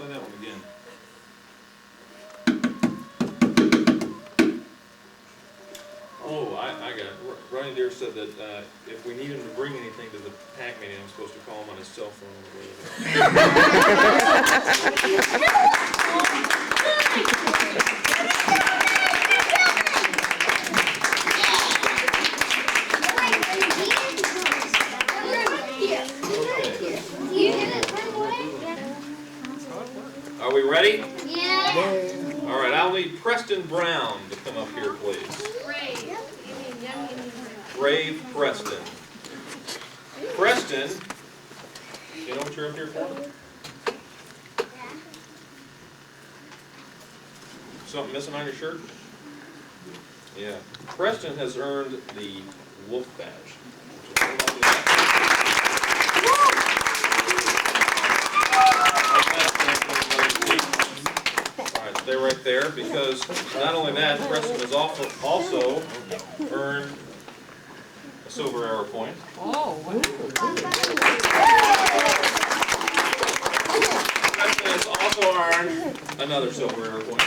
Play that one again. Oh, I got it. Ronnie Deere said that if we need him to bring anything to the PAC meeting, I'm supposed to call him on his cell phone or Are we ready? Yeah. All right, I'll need Preston Brown to come up here, please. Brave Preston. Preston, you know what you're up here for? Something missing on your shirt? Yeah. Preston has earned the Wolf Badge. Stay right there, because not only that, Preston has also earned a Silver Arrow point. Oh, wow. Preston has also earned another Silver Arrow point.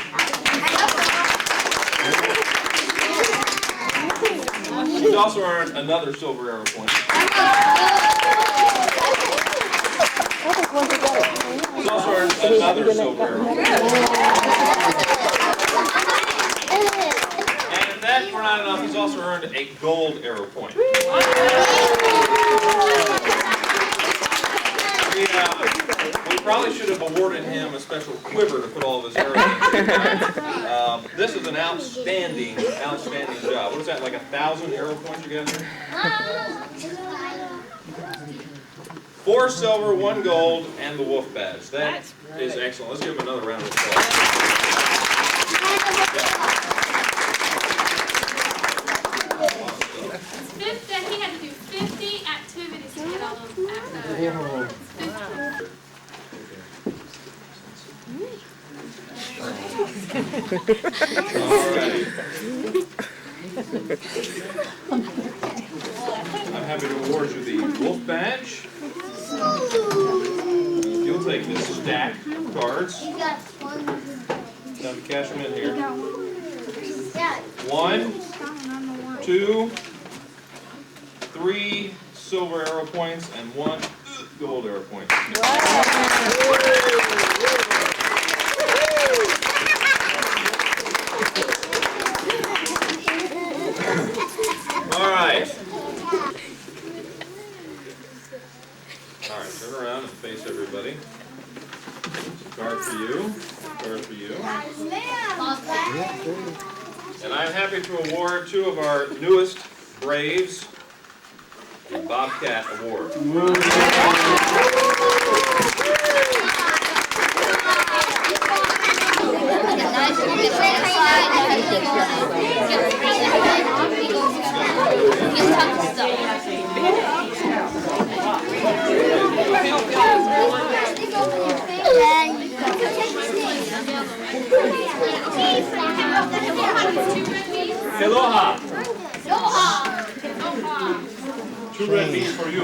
He's also earned another Silver Arrow point. He's also earned another Silver Arrow point. And if that were not enough, he's also earned a Gold Arrow point. We probably should have awarded him a special quiver to put all of his arrows in. This is an outstanding job. What is that, like 1,000 arrow points you got here? 4 silver, 1 gold, and the Wolf Badge. That is excellent. Let's give him another round of applause. He had to do 50 activities to get all those arrows. Alright. I'm happy to award you the Wolf Badge. You'll take this stack of cards. Time to cash them in here. 1, 2, 3 silver arrow points and 1 gold arrow point. All right, turn around and face everybody. Card for you, card for you. And I'm happy to award 2 of our newest Braves the Bobcat Award. Aloha! Aloha! 2 red beans for you.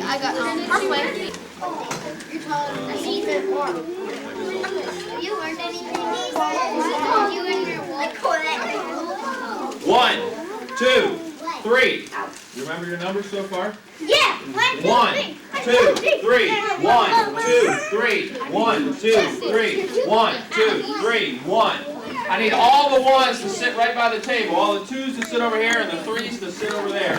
I got halfway. You learned anything? You and your wolf. 1, 2, 3. You remember your numbers so far? Yeah. 1, 2, 3. 1, 2, 3. 1, 2, 3. 1, 2, 3. 1. I need all the ones to sit right by the table. All the twos to sit over here and the threes to sit over there.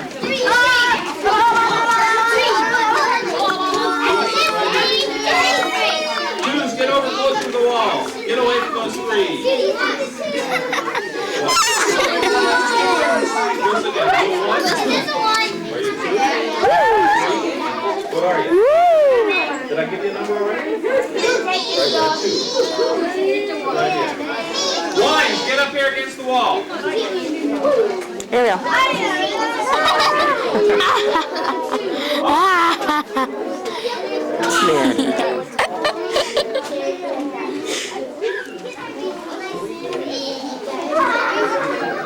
Twos, get over close to the wall. Get away from those threes. What are you? Did I give you a number already? Ones, get up here against the wall. Here we go.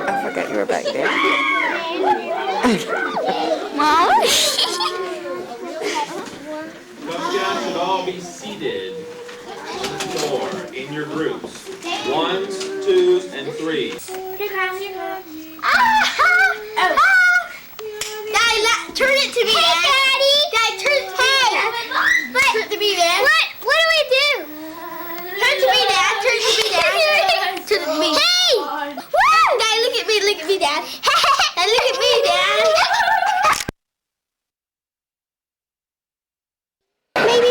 I forgot you were back there. Mom? Those guys should all be seated on the floor in your groups. Ones, twos, and threes. Turn it to me, Dad. Daddy. Dad, turn it to me. Turn it to me, Dad. What do we do? Turn it to me, Dad. Turn it to me, Dad. Turn it to me. Hey! Woo! Dad, look at me. Look at me, Dad. Dad, look at me, Dad. Maybe.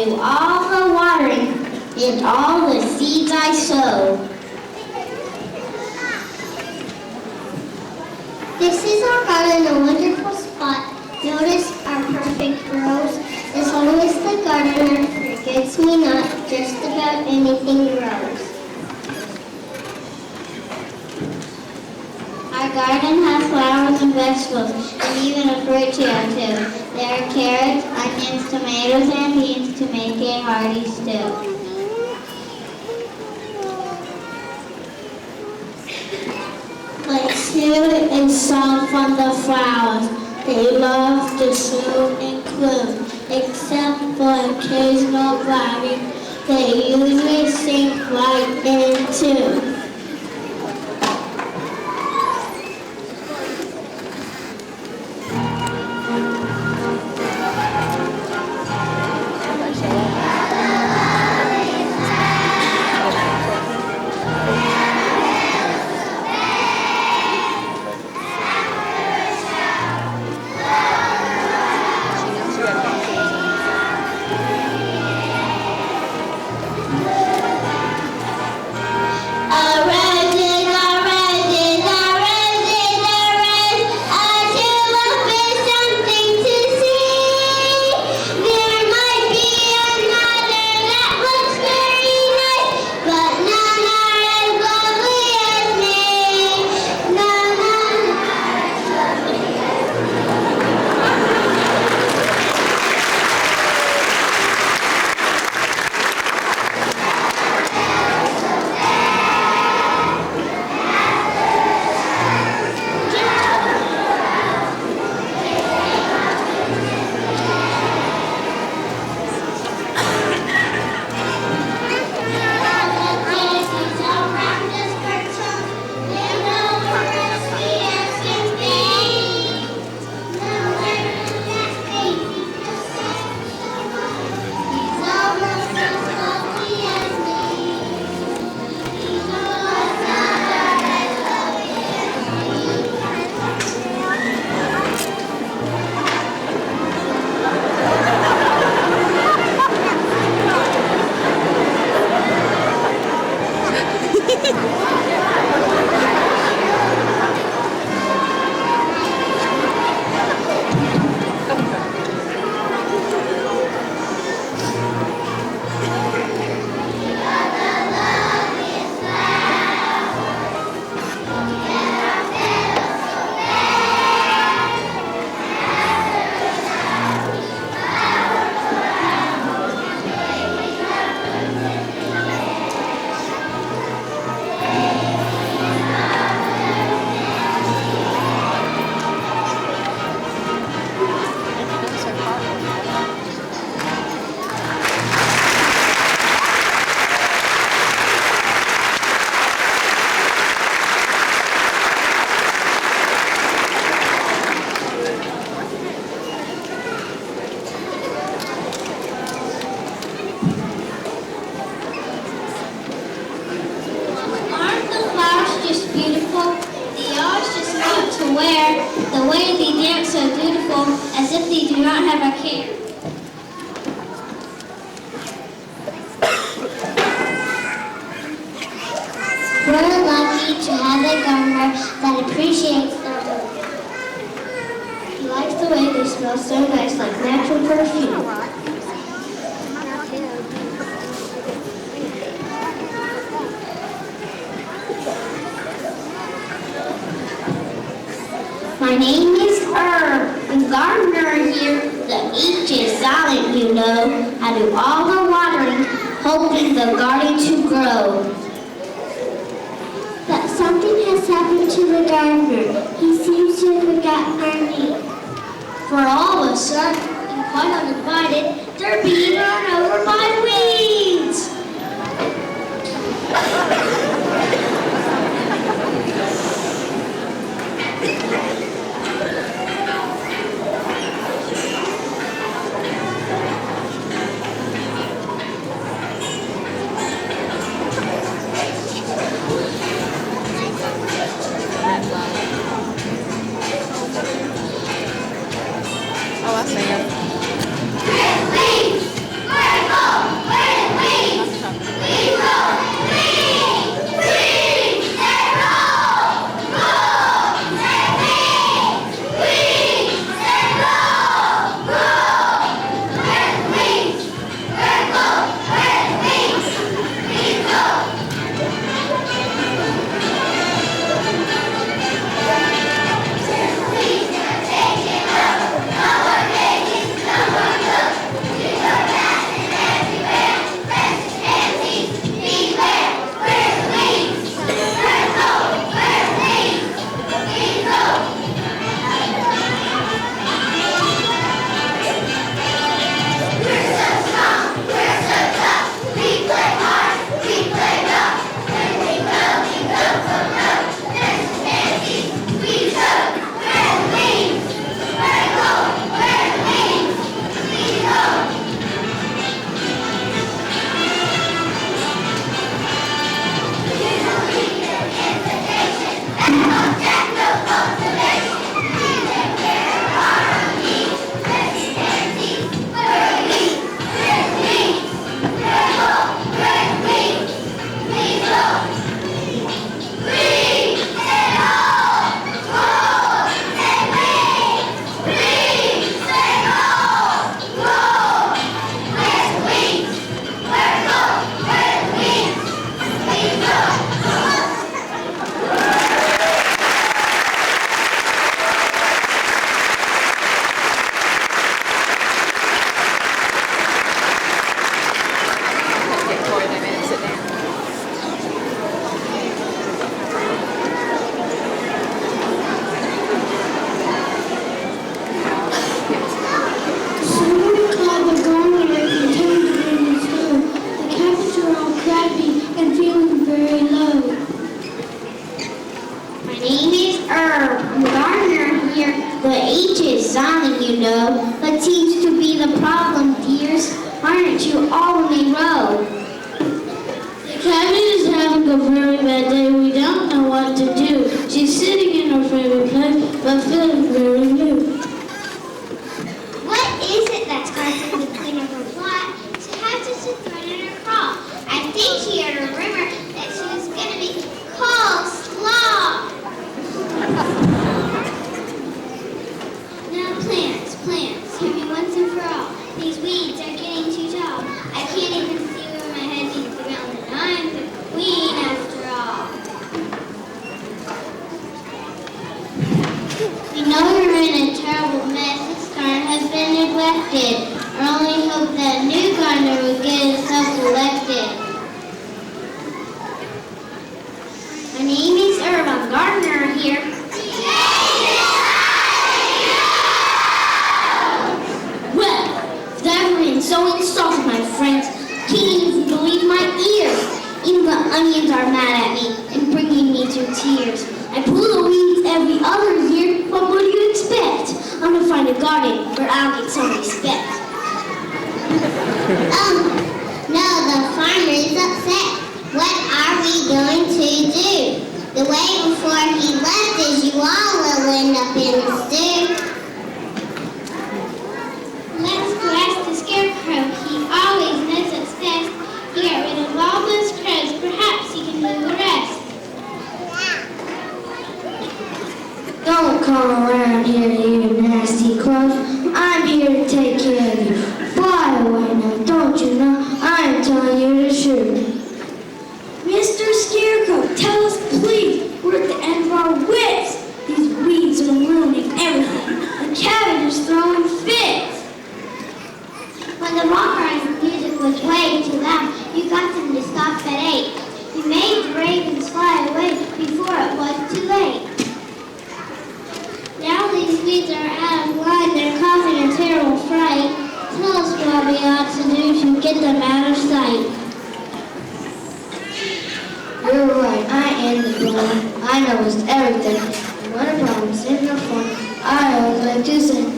do all the watering and all the seeds I sow. This is our garden, a wonderful spot. Notice our perfect rows. As long as the gardener forgets me not, just about anything grows. Our garden has flowers and vegetables, and even a fruit tree or two. There are carrots, onions, tomatoes, and beans to make a hearty stew. Like snow and salt from the flowers, they love to swoon and croon. Except for occasional blabbing, they usually sing right in tune. As if they do not have a care. We're lucky to have a gardener that appreciates their work. He likes the way they smell so nice, like natural perfume. My name is Herb, the gardener here. The H is silent, you know. I do all the watering, hoping the garden to grow. But something has happened to the gardener. He seems to have forgotten our need. For all of a sudden, and quite uninvited, they're being run over by weeds. Oh, I see it. beaches, Simon, you know, but seems to be the problem, dears. Aren't you all on a row? The cabin is having a very bad day. We don't know what to do. She's sitting in her favorite place, but feeling very blue. What is it that's causing the queen of her plot to have such a threat in her craw? I think she heard a rumor that she was going to be called Slaw. Now plants, hear me once and for all. These weeds are getting too tall. I can't even see where my head meets the ground, and I'm the queen after all. We know you're in a terrible mess. This garden has been neglected. Our only hope that a new gardener will get himself elected. My name is Herb. I'm gardener here. Well, that rain so insulted my friends. Can't even believe my ears. Even the onions are mad at me and bringing me to tears. I pull the weeds every other year, but what do you expect? I'm gonna find a garden where I'll get some respect. No, the farmer is upset. What are we going to do? The way before he left is you all will end up in the stew. Let's go ask the scarecrow. He always knows what's best. He got rid of all those crows. Perhaps he can do the rest. Don't come around here, you nasty crows. I'm here to take care of you. Fly away now, don't you know? I'm telling you the truth. Mr. Scarecrow, tell us please. We're at the end of our wits. These weeds are ruining everything. The cabin is throwing fits. When the Walker's music was way too loud, you got them to stop at 8. You made the ravens fly away before it was too late. Now these weeds are out of line, they're causing a terrible fright. Tell us what we ought to do to get them out of sight. You're right, I am the blind. I know most everything. And when a problem's in your phone, I always like to sing.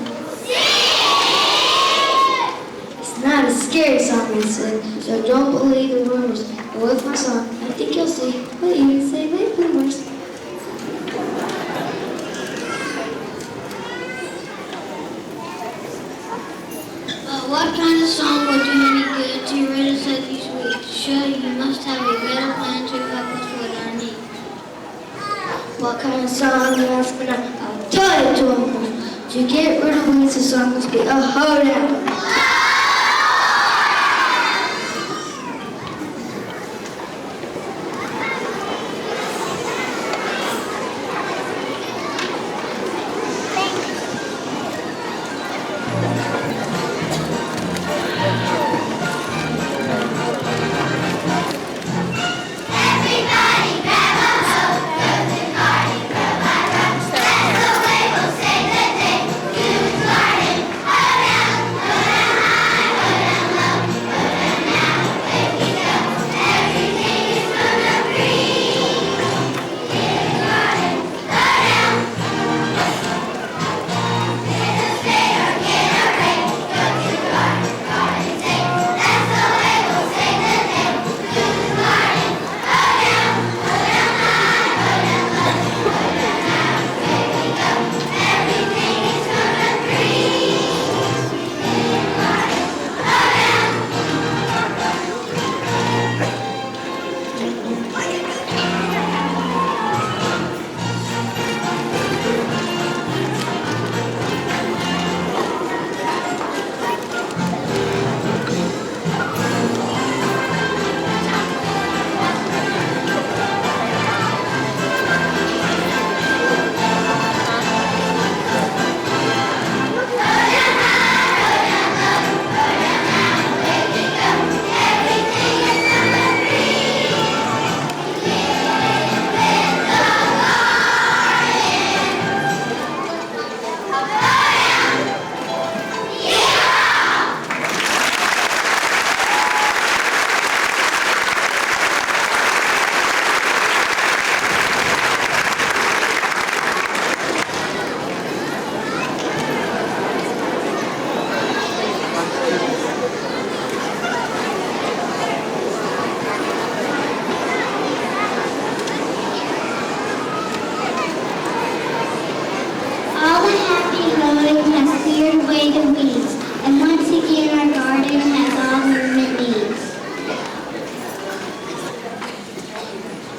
It's not a scary song, I said, so don't believe the rumors. But with my song, I think you'll see what you can say by rumors. What kind of song would do any good to rid us of these weeds? Surely you must have a better plan to help us with our needs. What kind of song you ask me now? I'll tell you to them. To get rid of weeds, the song must be a hoedown. That's the way we'll save the day. Goose garden, hold down,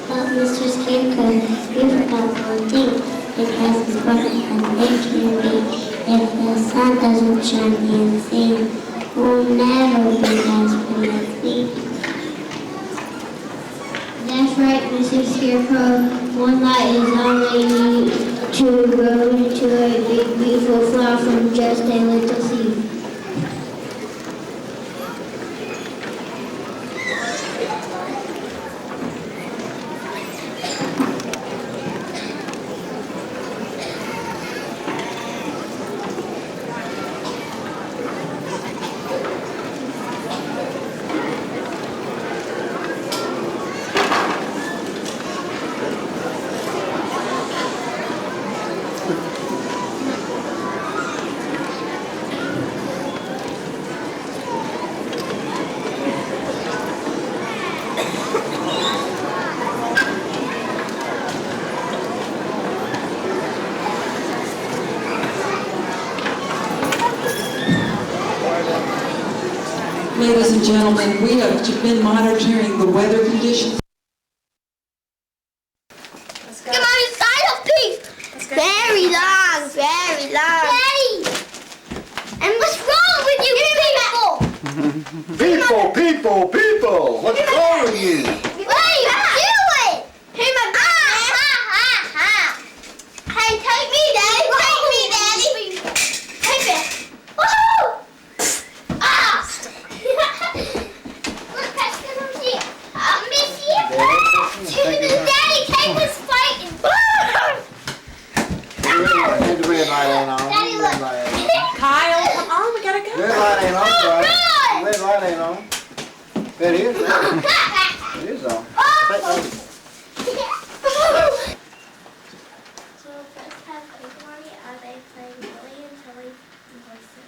But Mr. Scarecrow, you forgot one thing. It has important as it can be. If the sun doesn't shine and sing, we'll never be as pretty as me. That's right, Mr. Scarecrow. One light is all they need to grow into a big, beautiful flower from just a little seed. Ladies and gentlemen, we have been monitoring the weather conditions. Come on inside of please. Very long, very long. Daddy! And what's wrong with you people? People! What's wrong with you? What are you doing? Hey, my Hey, take me, Daddy. Take me, Daddy. Take me. Woohoo! Ah! Look, Pastor, come here. Miss you. Daddy, take us fighting. The red light ain't on. Daddy, look. Red light ain't on. Kyle, come on, we gotta go. Red light ain't on, right? Run! Red light ain't on. It is. It is on. So first have Cookie Money, are they playing Billy and Tilly voices?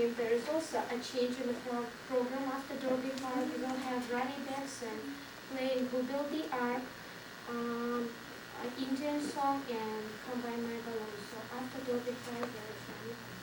team, there is also a change in the program. After Derby Park, we will have Ronnie Benson playing Who Built the Ark, an Indian song, and Come By My Balloon. So after Derby Park, there is Ronnie Benson.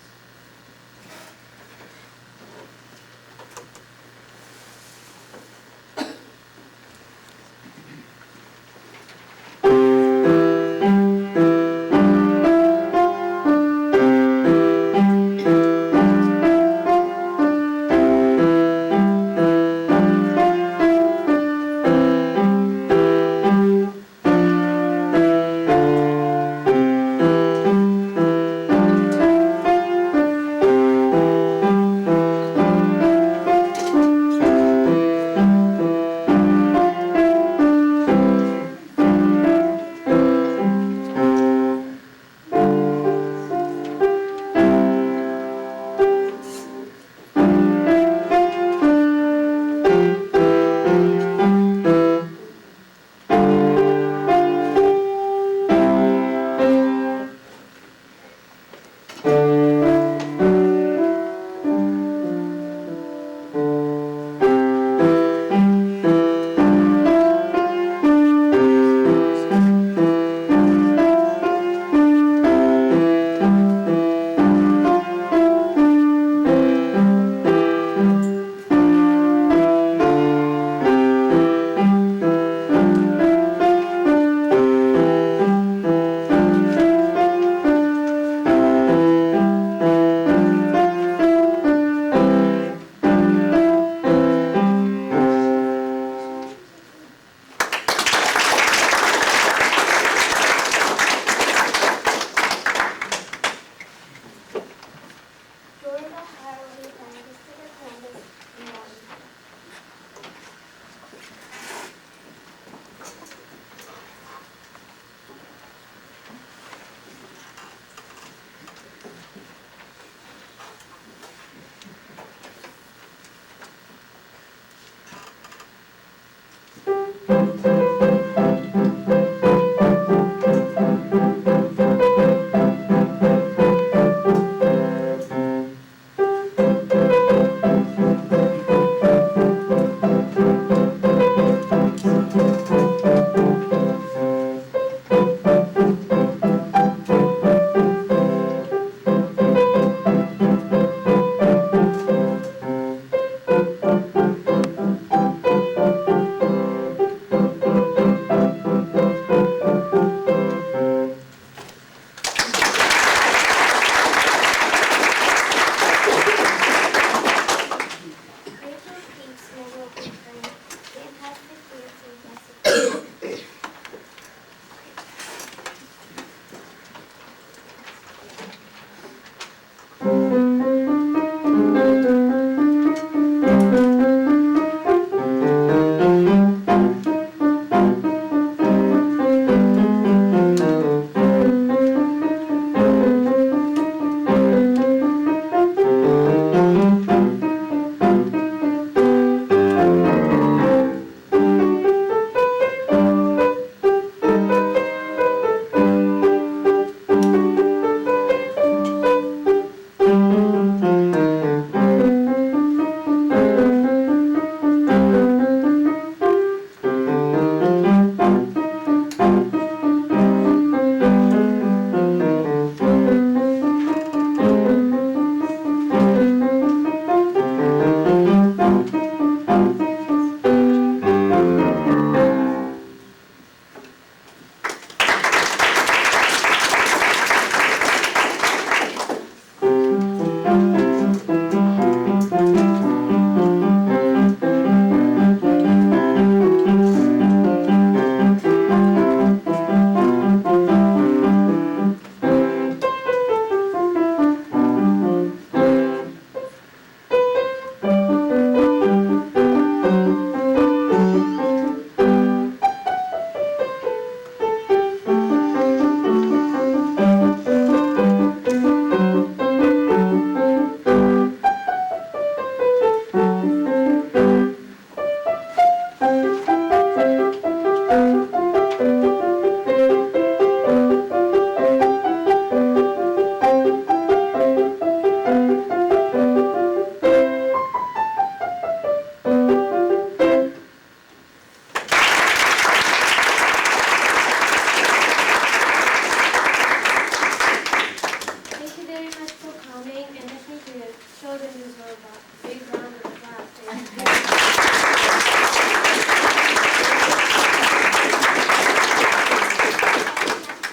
show them this robot. Big round of applause.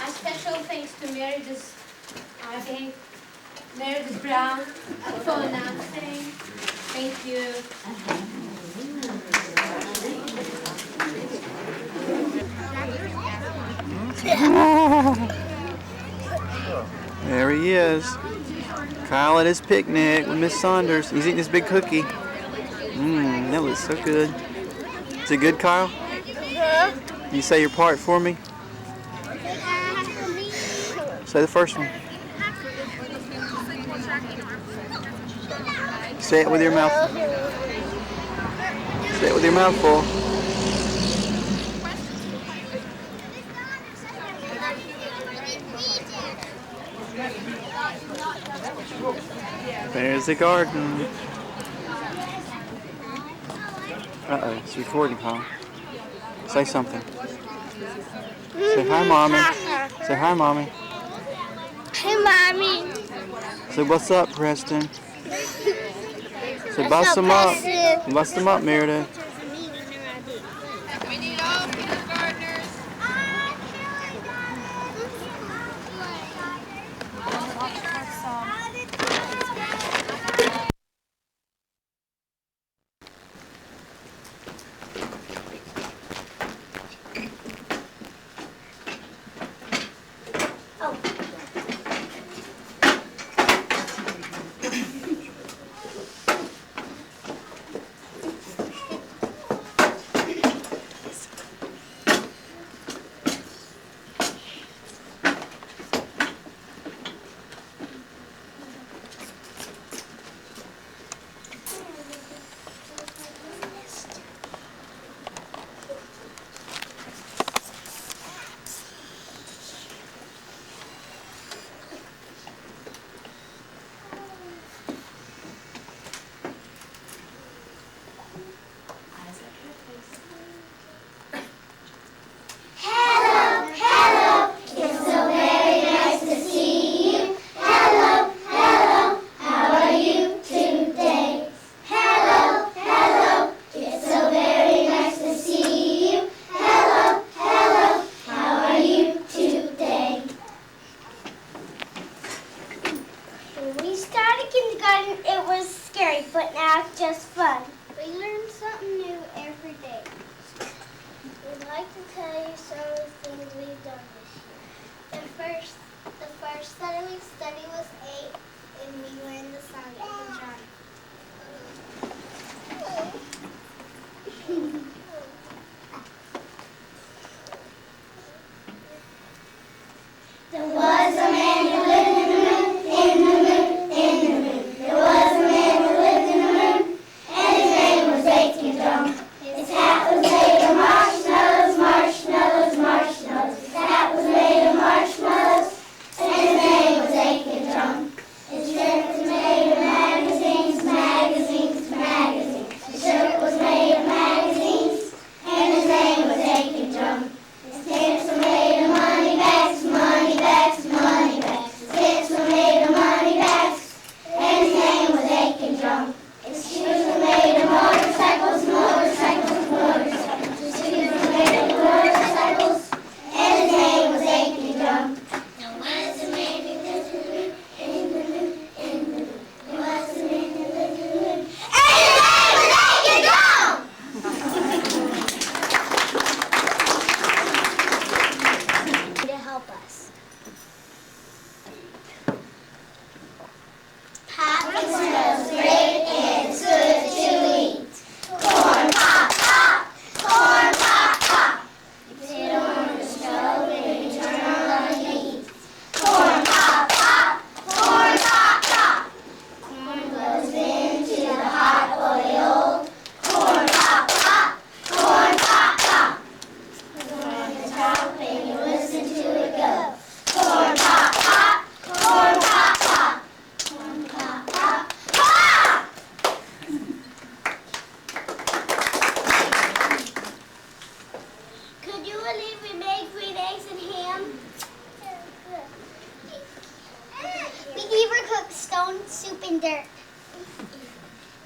A special thanks to Meredith Brown for announcing. Thank you. There he is. Kyle at his picnic with Miss Saunders. He's eating his big cookie. That looks so good. Is it good, Kyle? You say your part for me? Say the first one. Say it with your mouth. Say it with your mouth full. There's the garden. Uh-oh, it's recording, huh? Say something. Say hi, Mommy. Say hi, Mommy. Hey, Mommy. Say what's up, Preston. Say bust them up. Bust them up, Meredith. We need all kindergartners. It was scary, but now it's just fun. We learn something new every day. We'd like to tell you some of the things we've done this year. The first study we studied was 8, and we learned the song Elton John. There was a man who lived in the moon, in the moon, in the moon. There was a man who lived in the moon, and his name was Achin Drum. His hat was made of marshmallows, marshmallows, marshmallows. His hat was made of marshmallows, and his name was Achin Drum. His shirt was made of magazines.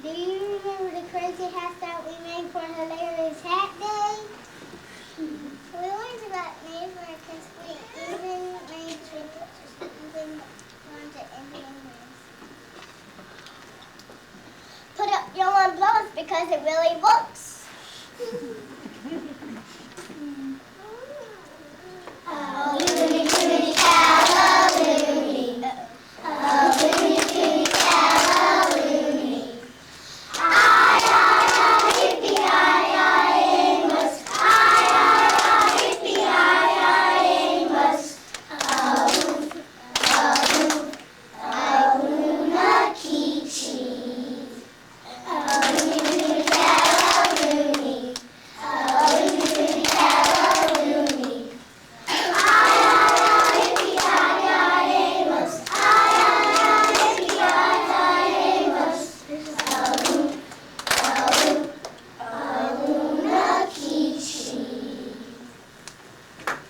Do you remember the crazy hat that we made for Hilarious Hat Day? We learned about neighbor because we even made even ones at Indianapolis. Put up your umbrellas because it really works. Oh, Looney, Looney, cow, Looney. Oh, Looney, Looney, cow, Looney. Hippie, Amos. Hippie, Amos. Luna Kichi. Looney, Looney, cow, Looney. Looney, Looney, cow, Looney. Hippie, Amos. Hippie, Amos.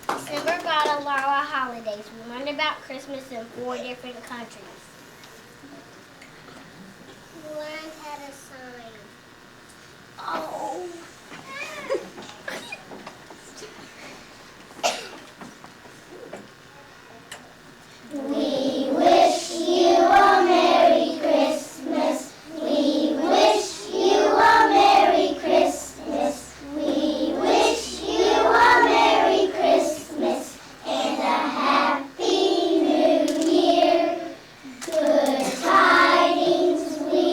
December got a lot of holidays. We learned about Christmas in 4 different countries. We learned how to sign. Oh. We wish you a Merry Christmas. We wish you a Merry Christmas. We wish you a Merry Christmas and a Happy New Year. Good tidings we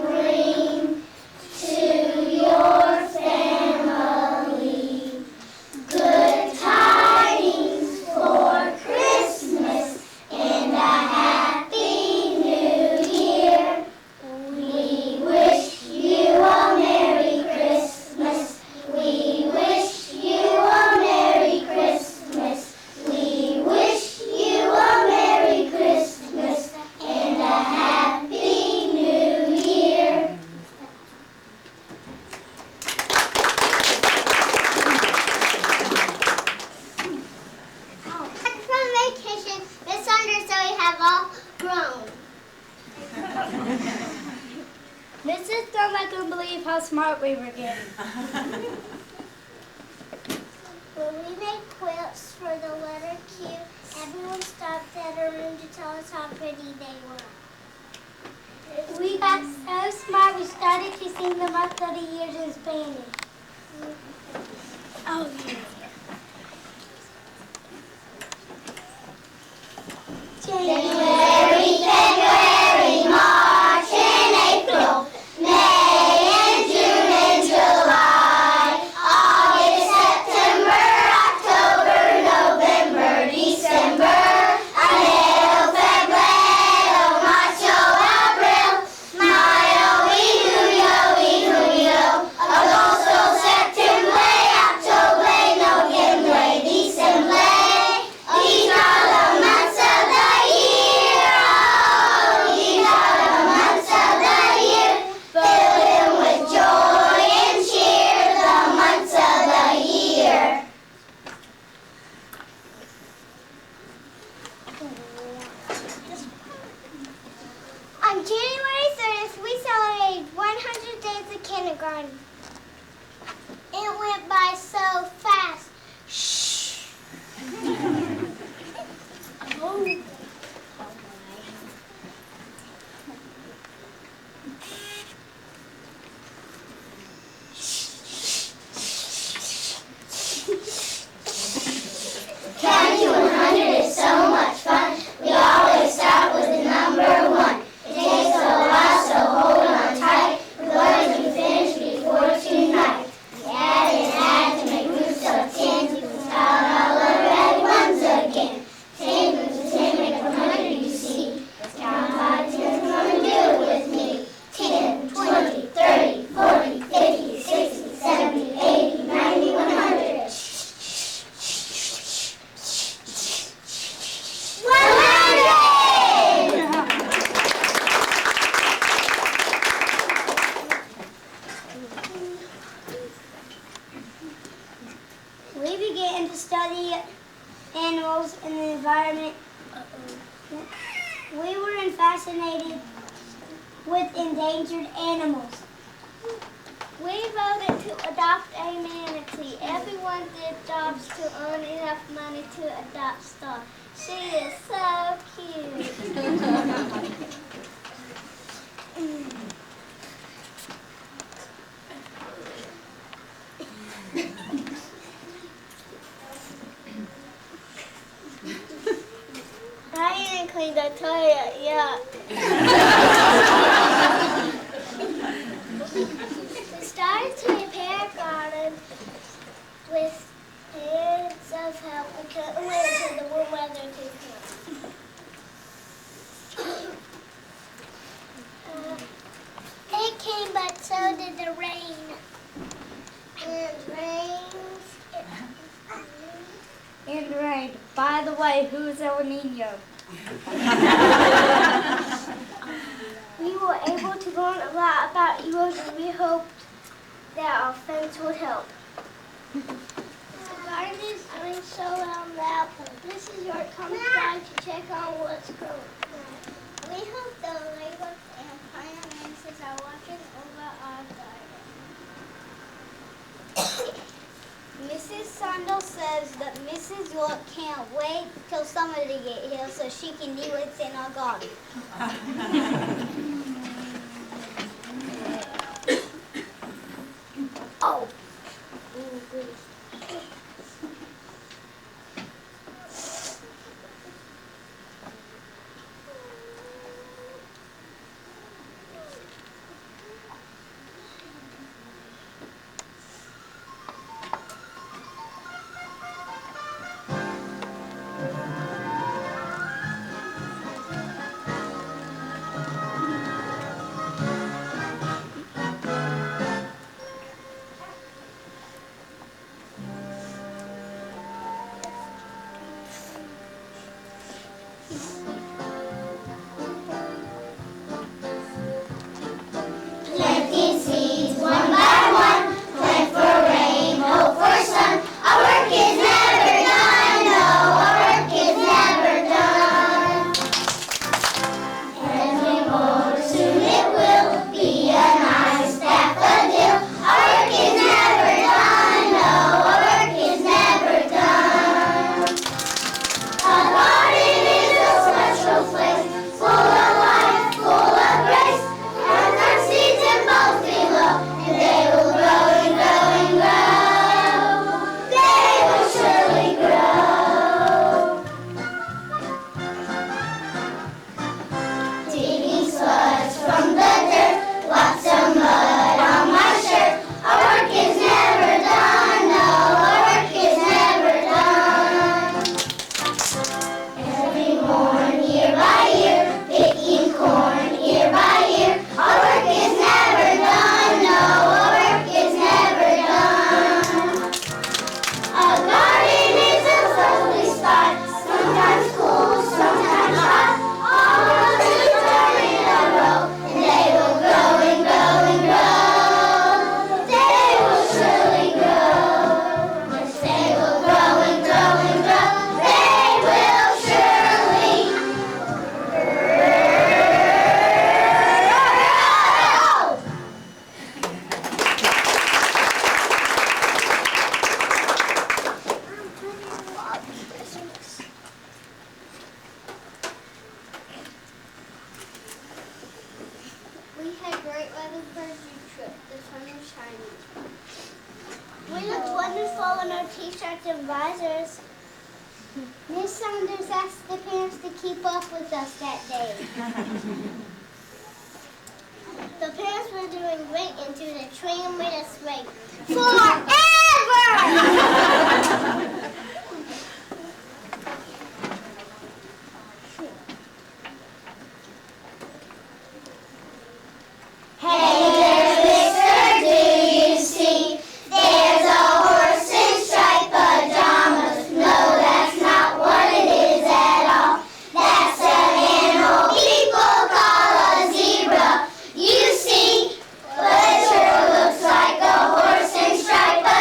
bring to your family. Good tidings for Christmas and a Happy New Year. We wish you a Merry Christmas. We wish you a Merry Christmas. We wish you a Merry Christmas and a Happy New Year. Back from vacation, Miss Saunders and Zoe have all grown. Mrs. Thumb, I couldn't believe how smart we were getting. When we made quilts for the letter Q, everyone stopped at our room to tell us how pretty they were. We got so smart we started to sing the month of the years in Spanish. Oh, yeah. January, February, March, and April, May, and June, and July, August, September, October, November, December, enero, febrero, marzo, abril, mayo, junio, agosto, septiembre, octubre, noviembre, diciembre. These are the months of the year. Oh, these are the months of the year. Filled with joy and cheer. The months of the year. On January 30th, we celebrated 100 days of kindergarten. It went by so fast. Shh. Oh. Counting to 100 is so much fun. We always start with the number 1. It takes a while, so hold on tight. We're going to finish before tonight. We add to make groups of 10. You can start all the red ones again. 10 groups of 10 make 100, you see. Let's count 5 10s, come and do it with me. 10, 20, 30, 40, 50, 60, 70, 80, 90, 100. 100! We began to study animals and the environment. We were fascinated with endangered animals. We voted to adopt a manatee. Everyone did jobs to earn enough money to adopt Star. She is so cute. I didn't clean the toilet yet. We started to repair gardens with heads of help because we went to the warm weather too cold. It came, but so did the rain. And rain. By the way, who's El Nino? We were able to learn a lot about erosion and we hoped that our friends would help. The garden is doing so well now. Mrs. York comes by to check on what's growing. We hope the labor and finances are watching over our garden. Mrs. Sandal says that Mrs. York can't wait till summer to get here so she can do what's in our garden. Oh. We looked wonderful in our t-shirts and visors. Miss Saunders asked the parents to keep up with us that day. The parents were doing great until the train made us wait forever! Hey there, mister, do you see? There's a horse in striped pajamas. No, that's not what it is at all. That's an animal people call a zebra. You see, but it sure looks like a horse in striped pajamas.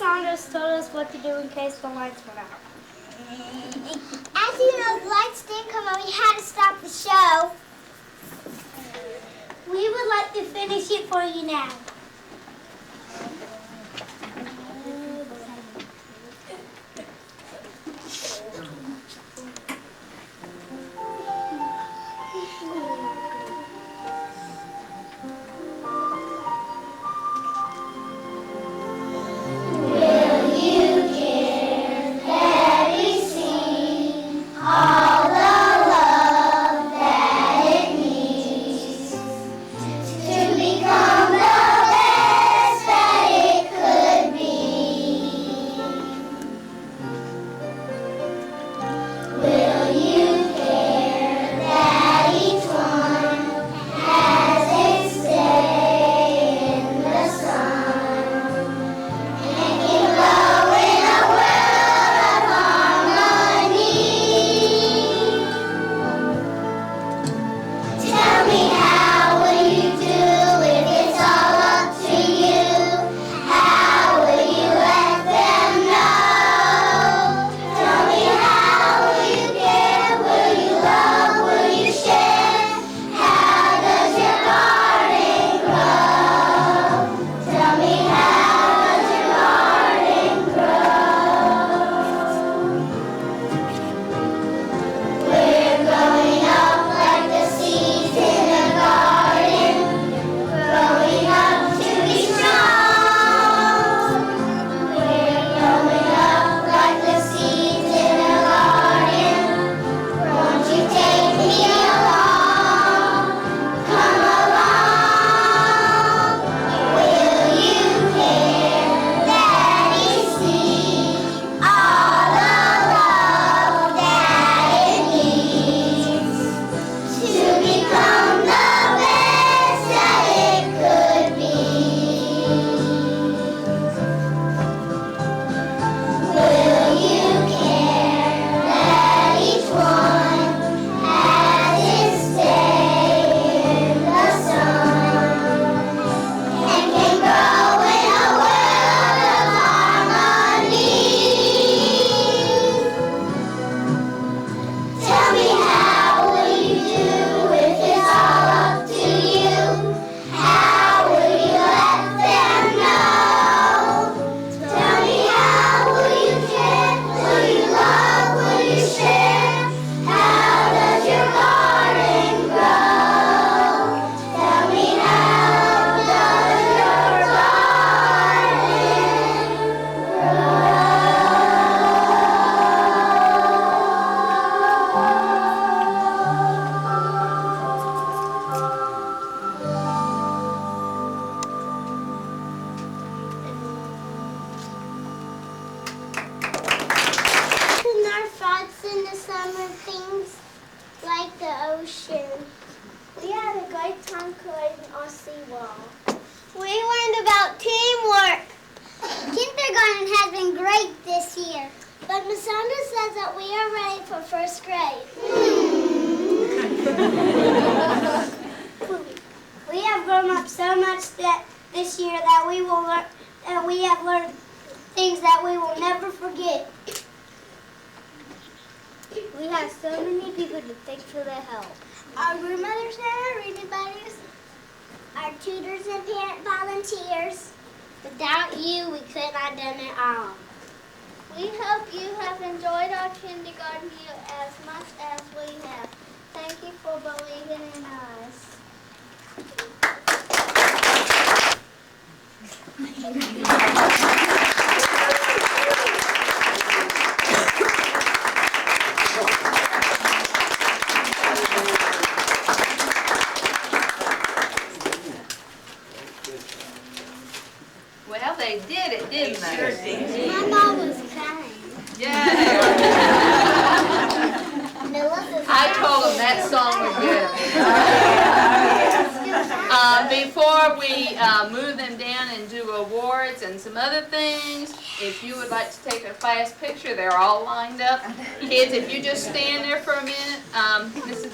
Saunders told us what to do in case the lights went out. As you know, the lights didn't come on. We had to stop the show. We would like to finish it for you now. We learned about teamwork. Kindergarten has been great this year, but Miss Saunders says that we are ready for first grade. We have grown up so much this year that we will learn, that we have learned things that we will never forget. We have so many people to thank for their help. Our room mothers and our reading buddies, our tutors and parent volunteers. Without you, we could not have done it all. We hope you have enjoyed our kindergarten year as much as we have. Thank you for believing in us. Well, they did it, didn't they? My mom was kind. Yeah. Melissa's I told them that song was good. Before we move them down and do awards and some other things, if you would like to take a fast picture, they're all lined up. Kids, if you just stand there for a minute, Mrs.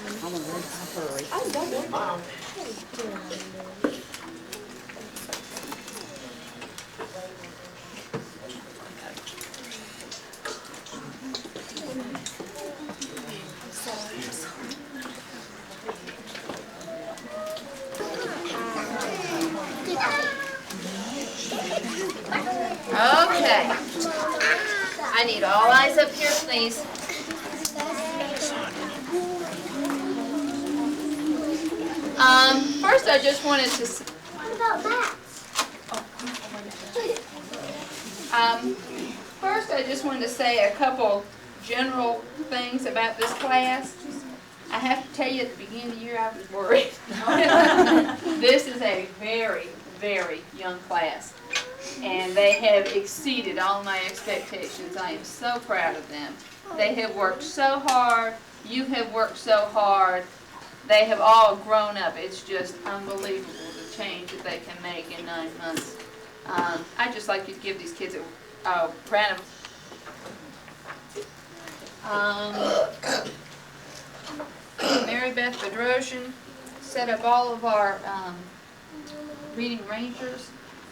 Okay. I need all eyes up here, please. First I just wanted to... What about that? First I just wanted to say a couple general things about this class. I have to tell you, at the beginning of the year, I was worried. This is a very, very young class, and they have exceeded all my expectations. I am so proud of them. They have worked so hard. You have worked so hard. They have all grown up. It's just unbelievable the change that they can make in 9 months. I'd just like you to give these kids a round of... Mary Beth Bedrosian set up all of our reading rangers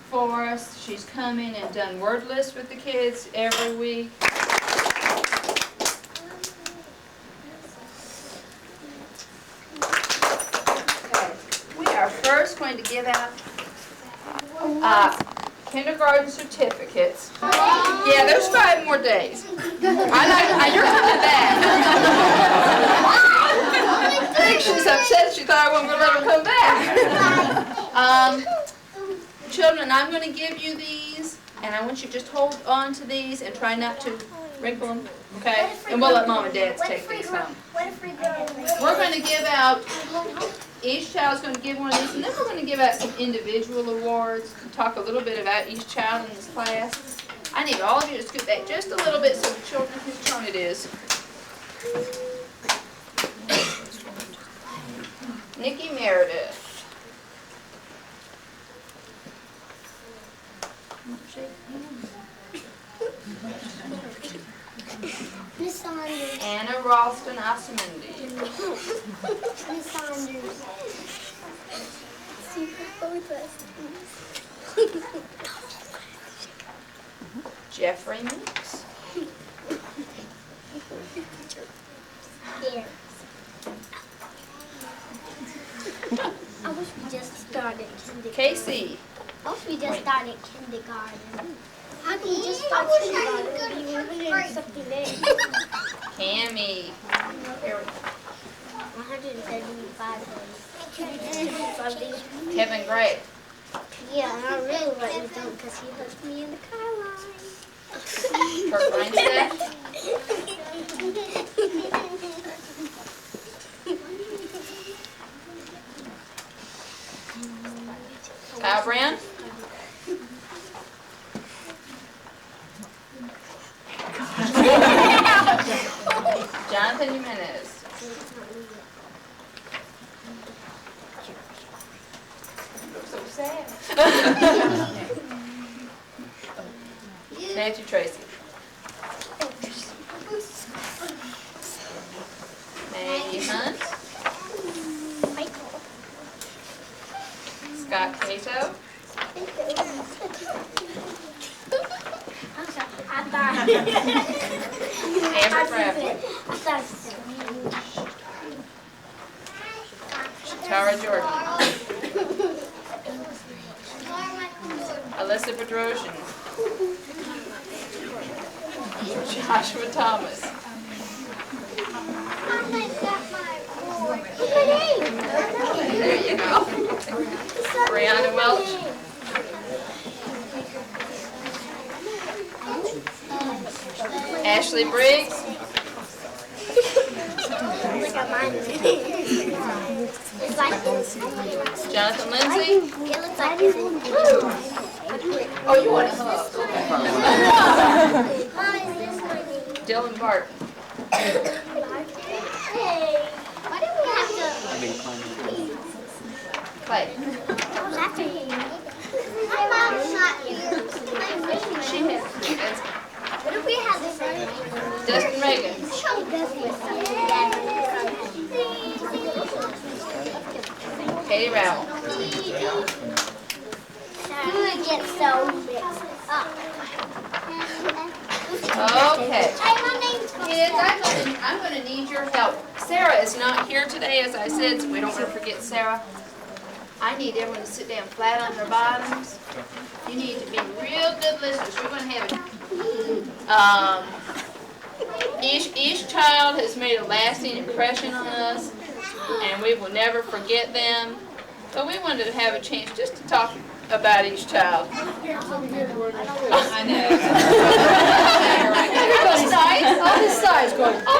for us. She's come in and done word lists with the kids every week. Okay. We are first going to give out kindergarten certificates. Yeah, there's 5 more days. You're coming back. I think she's upset. She thought I wasn't going to let her come back. Children, I'm going to give you these, and I want you to just hold on to these and try not to wrinkle them, okay? And we'll let Mom and Dad take these home. We're going to give out, each child's going to give one of these, and then we're going to give out some individual awards, talk a little bit about each child in this class. I need all of you to scoot back just a little bit so the children whose turn it is. Nikki Meredith. Miss Saunders. Anna Ralston Asamendi. Miss Saunders. Jeffrey Meeks. Here. I wish we just started kindergarten. Casey. I wish we just started kindergarten. How can we just start kindergarten? We were 100 and something days. Cammy. 175 days. Kevin Gray. Yeah, and I really let you down because he left me in the car line. Kurt Reinstedt. Kyle Brand. Jonathan Jimenez. So sad. Nancy Tracy. Maggie Hunt. Michael. Scott Cato. I thought. Amber Bradford. I thought. Tara Jordan. Alyssa Bedrosian. Joshua Thomas. There you go. Brianna Welch. Ashley Briggs. Look at mine. It's like this. Jonathan Lindsay. It looks like this. Oh, you want a hug? Mom, is this one? Dylan Barton. Hey, why do we have to? Clay. Who's after him? My mom's not here. She has. What if we had this? Dustin Reagan. Katie Rowell. You would get so mixed up. Okay. Kids, I'm going to need your help. Sarah is not here today, as I said, so we don't want to forget Sarah. I need everyone to sit down flat on their bottoms. You need to be real good listeners. We're going to have each child has made a lasting impression on us, and we will never forget them. But we wanted to have a chance just to talk about each child. I know. Everybody's nice. All this size going. Oh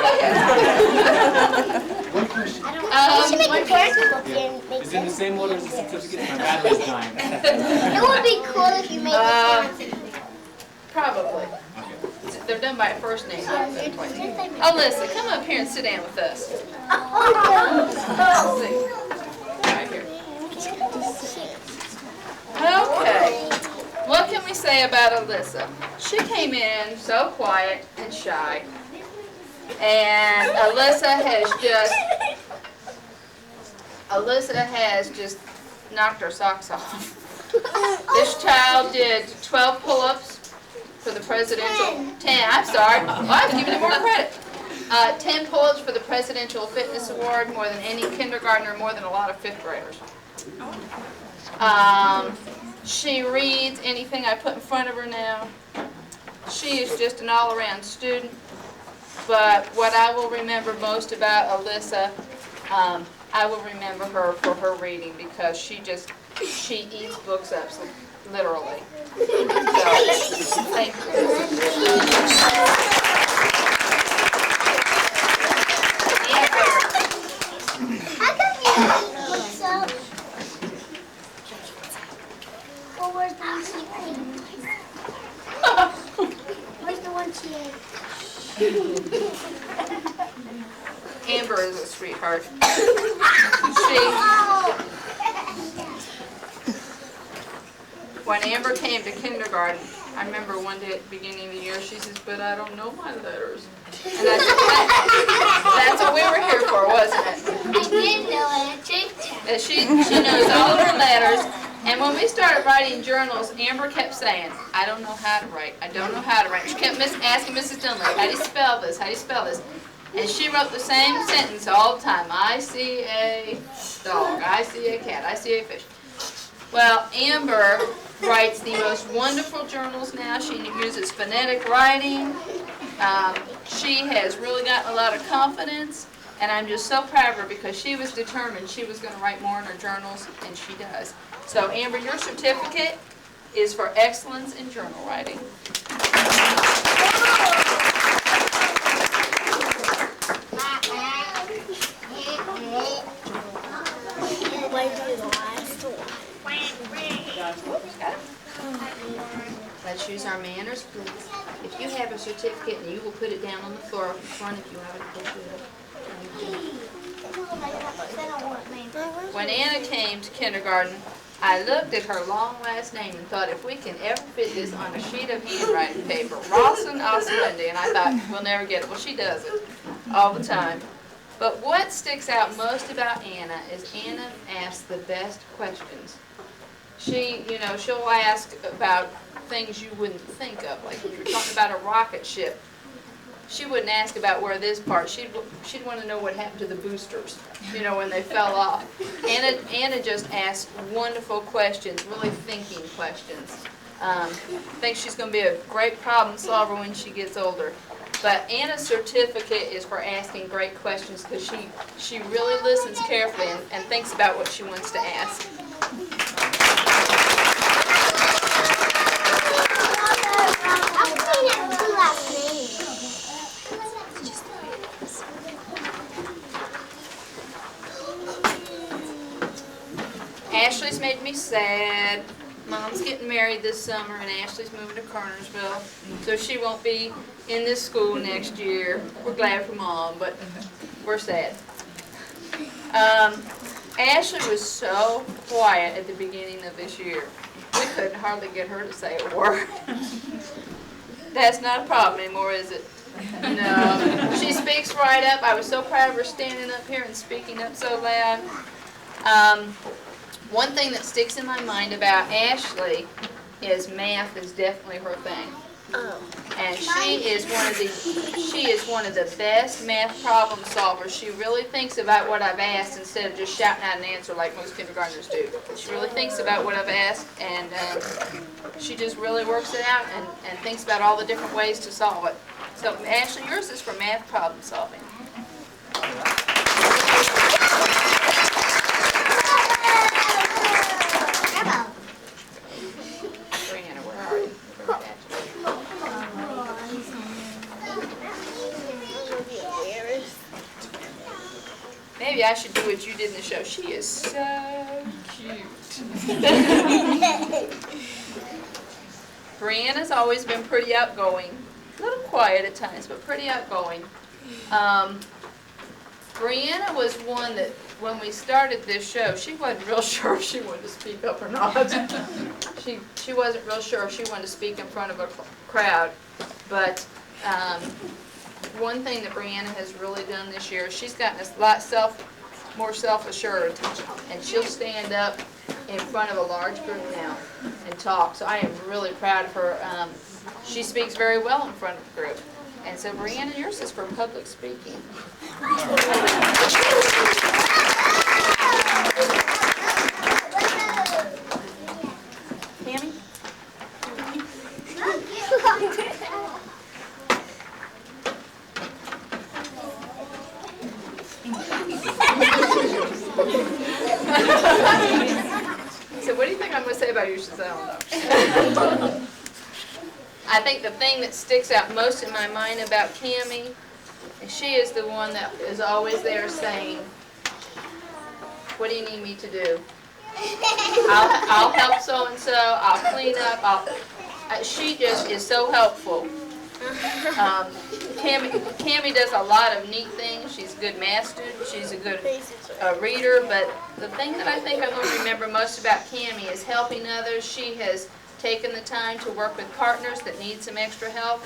my goodness. Is it in the same order as the certificate? My battery's dying. It would be cool if you made it. Probably. They're done by first name. Alyssa, come up here and sit down with us. Let's see. Right here. Okay. What can we say about Alyssa? She came in so quiet and shy. And Alyssa has just knocked her socks off. This child did 12 pull-ups for the presidential, 10, I'm sorry, well, I was giving you more credit. 10 pull-ups for the Presidential Fitness Award, more than any kindergartner, more than a lot of 5th graders. She reads anything I put in front of her now. She is just an all-around student. But what I will remember most about Alyssa, I will remember her for her reading, because she eats books up, so, literally. So, thank you. How come you eat books up? Well, where's the one she ate? Where's the one she ate? Amber is a sweetheart. When Amber came to kindergarten, I remember one day at the beginning of the year, she says, "But I don't know my letters." And I said, "That's what we were here for, wasn't it?" I did know it. That she knows all of her letters. And when we started writing journals, Amber kept saying, "I don't know how to write. I don't know how to write." She kept asking Mrs. Dunlap, "How do you spell this? How do you spell this?" And she wrote the same sentence all the time. "I see a dog. I see a cat. I see a fish." Well, Amber writes the most wonderful journals now. She uses phonetic writing. She has really gotten a lot of confidence. And I'm just so proud of her, because she was determined she was going to write more in her journals, and she does. So, Amber, your certificate is for excellence in journal writing. Let's use our manners, please. If you have a certificate, and you will put it down on the floor in front of you, I would appreciate it. When Anna came to kindergarten, I looked at her long last name and thought, if we can ever fit this on a sheet of handwriting paper, Rawson Osmundi, and I thought, we'll never get it. Well, she does it all the time. But what sticks out most about Anna is Anna asks the best questions. She'll ask about things you wouldn't think of, like if you're talking about a rocket ship. She wouldn't ask about where this part. She'd want to know what happened to the boosters, when they fell off. Anna just asks wonderful questions, really thinking questions. Thinks she's going to be a great problem solver when she gets older. But Anna's certificate is for asking great questions, because she really listens carefully and thinks about what she wants to ask. Ashley's made me sad. Mom's getting married this summer, and Ashley's moving to Kernersville, so she won't be in this school next year. We're glad for Mom, but we're sad. Ashley was so quiet at the beginning of this year. We couldn't hardly get her to say a word. That's not a problem anymore, is it? No. She speaks right up. I was so proud of her standing up here and speaking up so loud. One thing that sticks in my mind about Ashley is math is definitely her thing. And she is one of the best math problem solvers. She really thinks about what I've asked instead of just shouting out an answer like most kindergartners do. She really thinks about what I've asked, and she just really works it out and thinks about all the different ways to solve it. So Ashley, yours is for math problem solving. Brianna, where are you? Maybe I should do what you did in the show. She is so cute. Brianna's always been pretty outgoing. A little quiet at times, but pretty outgoing. Brianna was one that, when we started this show, she wasn't real sure if she wanted to speak up or not. She wasn't real sure if she wanted to speak in front of a crowd. But one thing that Brianna has really done this year, she's gotten a lot more self-assured, and she'll stand up in front of a large group now and talk. So I am really proud of her. She speaks very well in front of a group. And so Brianna, yours is for public speaking. Tammy? So what do you think I'm going to say about you, Giselle? I think the thing that sticks out most in my mind about Cammie is she is the one that is always there saying, what do you need me to do? I'll help so-and-so, I'll clean up, she just is so helpful. Cammie does a lot of neat things. She's a good math student, she's a good reader, but the thing that I think I'm going to remember most about Cammie is helping others. She has taken the time to work with partners that need some extra help,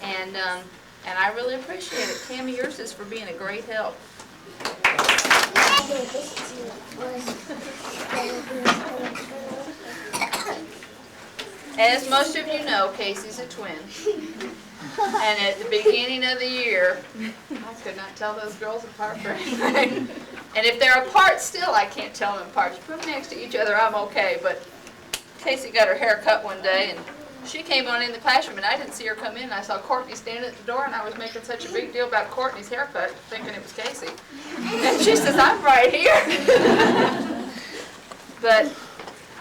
and I really appreciate it. Cammie, yours is for being a great help. As most of you know, Casey's a twin. And at the beginning of the year, I could not tell those girls apart for anything. And if they're apart still, I can't tell them apart. You put them next to each other, I'm okay. But Casey got her hair cut one day, and she came on in the classroom, and I didn't see her come in. I saw Courtney standing at the door, and I was making such a big deal about Courtney's haircut, thinking it was Casey. And she says, I'm right here. But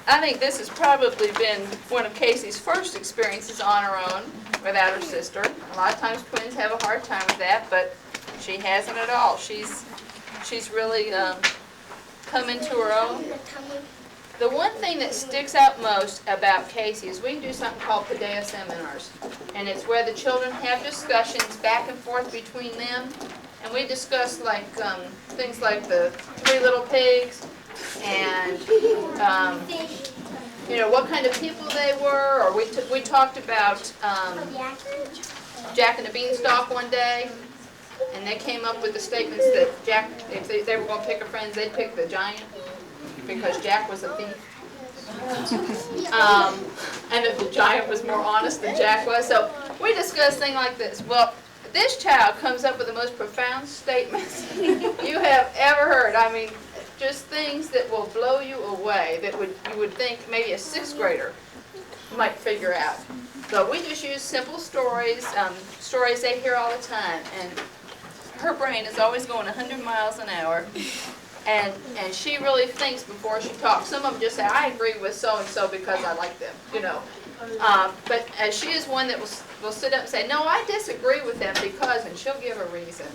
I think this has probably been one of Casey's first experiences on her own without her sister. A lot of times twins have a hard time with that, but she hasn't at all. She's really come into her own. The one thing that sticks out most about Casey is we do something called Paideia seminars, and it's where the children have discussions back and forth between them, and we discuss like things like the Three Little Pigs, and you know, what kind of people they were, or we talked about Jack and the Beanstalk one day, and they came up with the statements that Jack, if they were going to pick a friend, they'd pick the giant because Jack was a thief, and that the giant was more honest than Jack was. So we discussed things like this. Well, this child comes up with the most profound statements you have ever heard. I mean, just things that will blow you away, that you would think maybe a 6th grader might figure out. So we just use simple stories, stories they hear all the time, and her brain is always going 100 miles an hour, and she really thinks before she talks. Some of them just say, I agree with so-and-so because I like them, you know. But she is one that will sit up and say, no, I disagree with them because, and she'll give a reason.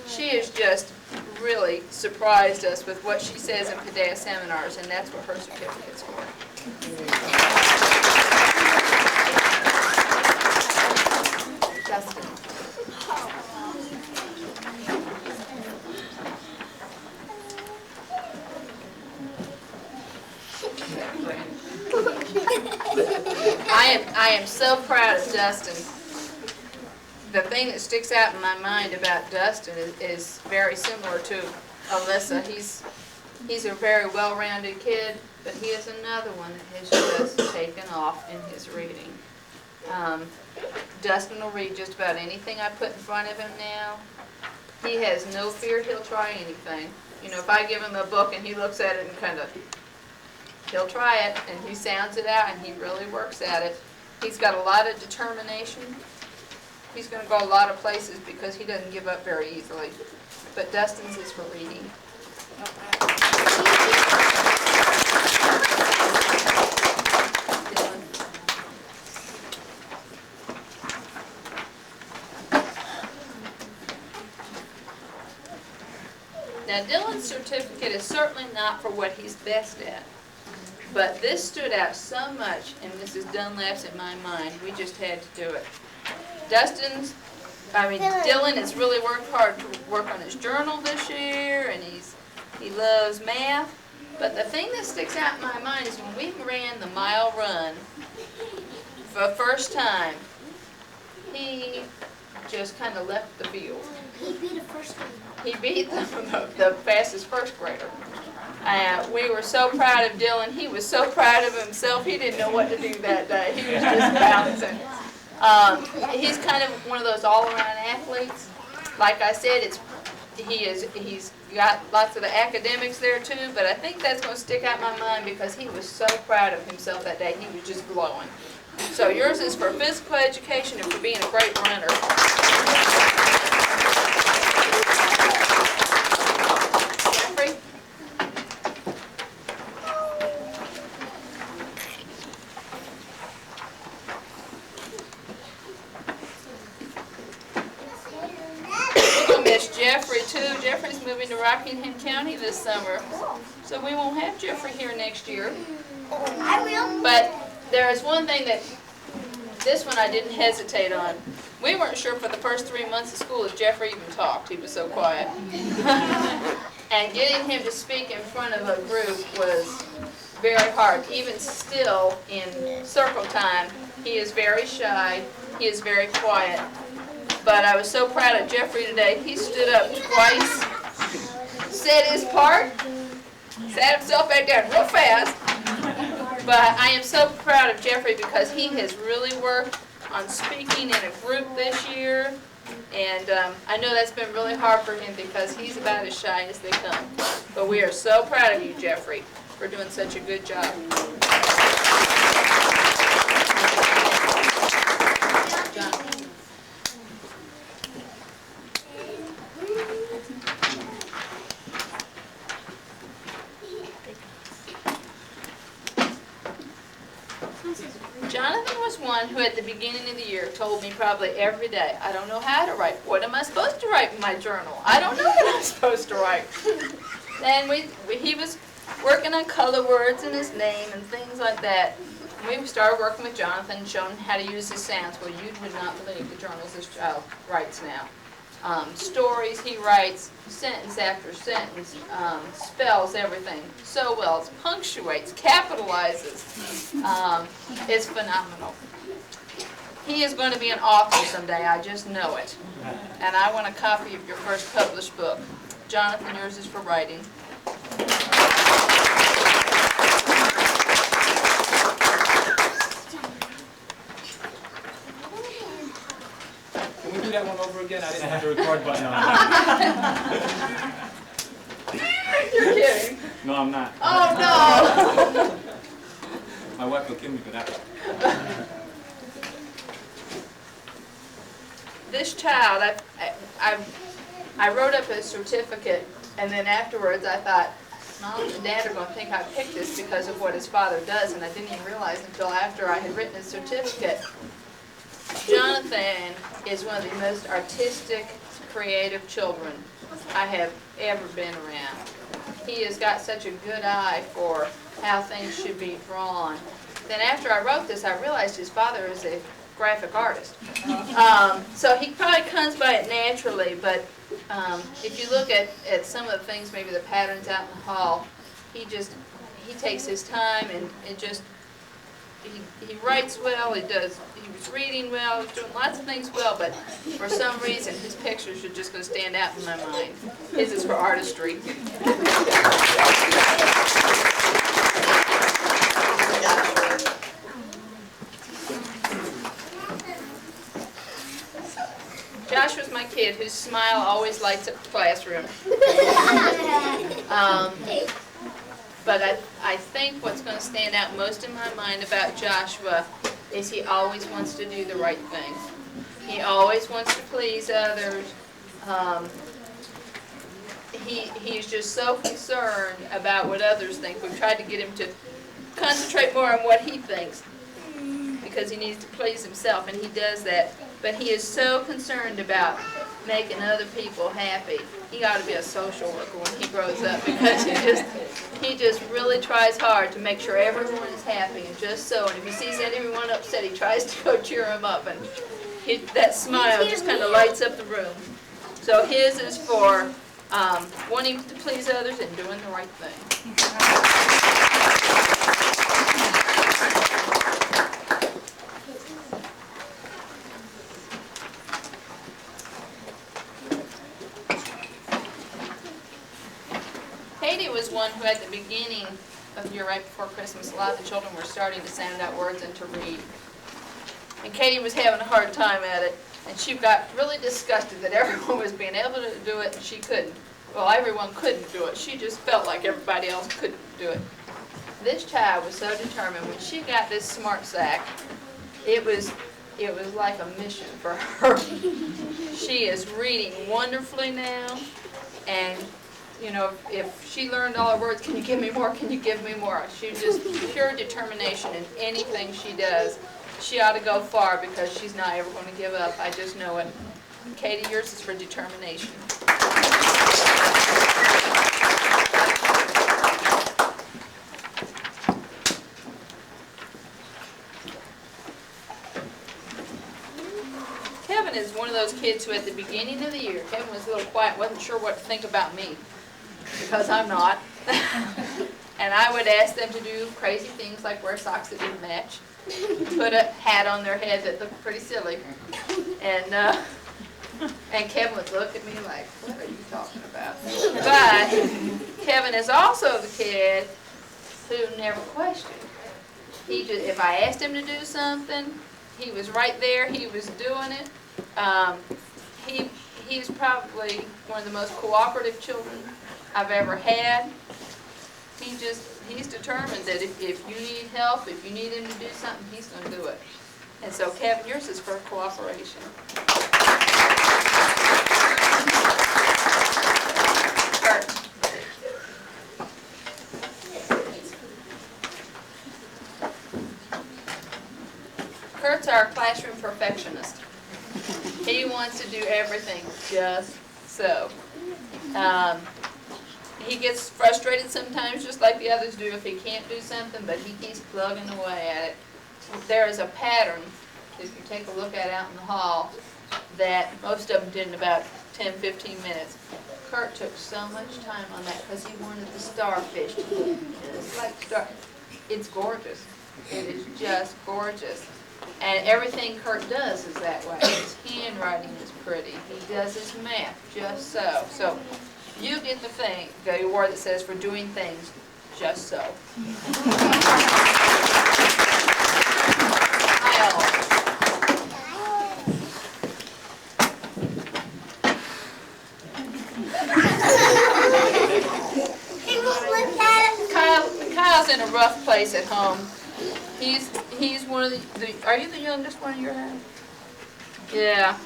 She has just really surprised us with what she says in Paideia seminars, and that's what her certificate's for. Justin. I am so proud of Dustin. The thing that sticks out in my mind about Dustin is very similar to Alyssa. He's a very well-rounded kid, but he is another one that has just taken off in his reading. Dustin will read just about anything I put in front of him now. He has no fear he'll try anything. You know, if I give him a book and he looks at it and kind of, he'll try it and he sounds it out and he really works at it. He's got a lot of determination. He's going to go a lot of places because he doesn't give up very easily. But Dustin's is for reading. Now, Dylan's certificate is certainly not for what he's best at, but this stood out so much in Mrs. Dunlap's in my mind, we just had to do it. Dylan has really worked hard to work on his journal this year, and he loves math, but the thing that sticks out in my mind is when we ran the mile run for the first time, he just kind of left the field. He beat a first grader. He beat the fastest first grader. We were so proud of Dylan. He was so proud of himself. He didn't know what to do that day. He was just bouncing. He's kind of one of those all-around athletes. Like I said, he's got lots of the academics there too, but I think that's going to stick out in my mind because he was so proud of himself that day. He was just glowing. So yours is for physical education and for being a great runner. Jeffrey? We're going to miss Jeffrey too. Jeffrey's moving to Rockingham County this summer, so we won't have Jeffrey here next year. I will. But there is one thing that, this one I didn't hesitate on. We weren't sure for the first 3 months of school if Jeffrey even talked. He was so quiet. And getting him to speak in front of a group was very hard. Even still, in circle time, he is very shy. He is very quiet. But I was so proud of Jeffrey today. He stood up twice, said his part, sat himself back down real fast. But I am so proud of Jeffrey because he has really worked on speaking in a group this year. And I know that's been really hard for him because he's about as shy as they come. But we are so proud of you, Jeffrey, for doing such a good job. Jonathan was one who at the beginning of the year told me probably every day, I don't know how to write. What am I supposed to write in my journal? I don't know what I'm supposed to write. And he was working on color words in his name and things like that. We started working with Jonathan, showing him how to use his sounds. Well, you would not believe the journals this child writes now. Stories he writes, sentence after sentence, spells everything so well, punctuates, capitalizes. It's phenomenal. He is going to be an author someday, I just know it. And I want a copy of your first published book. Jonathan, yours is for writing. Can we do that one over again? I didn't have the record button on. You're kidding. No, I'm not. Oh, no. My wife will kill me for that one. This child, I wrote up a certificate, and then afterwards I thought, Mom and Dad are going to think I picked this because of what his father does, and I didn't even realize until after I had written his certificate. Jonathan is one of the most artistic, creative children I have ever been around. He has got such a good eye for how things should be drawn. Then after I wrote this, I realized his father is a graphic artist. So he probably comes by it naturally, but if you look at some of the things, maybe the patterns out in the hall, he takes his time and he writes well, he was reading well, he's doing lots of things well, but for some reason his pictures are just going to stand out in my mind. His is for artistry. Joshua's my kid whose smile always lights up the classroom. But I think what's going to stand out most in my mind about Joshua is he always wants to do the right thing. He always wants to please others. He's just so concerned about what others think. We've tried to get him to concentrate more on what he thinks because he needs to please himself, and he does that. But he is so concerned about making other people happy. He ought to be a social worker when he grows up because he just really tries hard to make sure everyone is happy, and just so. And if he sees anyone upset, he tries to go cheer them up, and that smile just kind of lights up the room. So his is for wanting to please others and doing the right thing. Katie was one who at the beginning of the year, right before Christmas, a lot of the children were starting to sound out words and to read. And Katie was having a hard time at it, and she got really disgusted that everyone was being able to do it and she couldn't. Well, everyone couldn't do it. She just felt like everybody else couldn't do it. This child was so determined. When she got this Smart Sack, it was like a mission for her. She is reading wonderfully now, and you know, if she learned all her words, can you give me more, can you give me more? She's just pure determination in anything she does. She ought to go far because she's not ever going to give up. I just know it. Katie, yours is for determination. Kevin is one of those kids who at the beginning of the year, Kevin was a little quiet, wasn't sure what to think about me, because I'm not. And I would ask them to do crazy things like wear socks that didn't match, put a hat on their head that looked pretty silly, and Kevin would look at me like, what are you talking about? But Kevin is also the kid who never questioned. He just, if I asked him to do something, he was right there, he was doing it. He's probably one of the most cooperative children I've ever had. He's determined that if you need help, if you need him to do something, he's going to do it. And so, Kevin, yours is for cooperation. Kurt. Kurt's our classroom perfectionist. He wants to do everything just so. He gets frustrated sometimes, just like the others do, if he can't do something, but he keeps plugging away at it. There is a pattern, if you take a look at it out in the hall, that most of them did in about 10, 15 minutes. Kurt took so much time on that because he wanted the starfish to look just like star. It's gorgeous. It is just gorgeous. And everything Kurt does is that way. His handwriting is pretty. He does his math just so. So you get the award that says for doing things just so. Kyle's in a rough place at home. He's one of the are you the youngest one in your house? Yeah.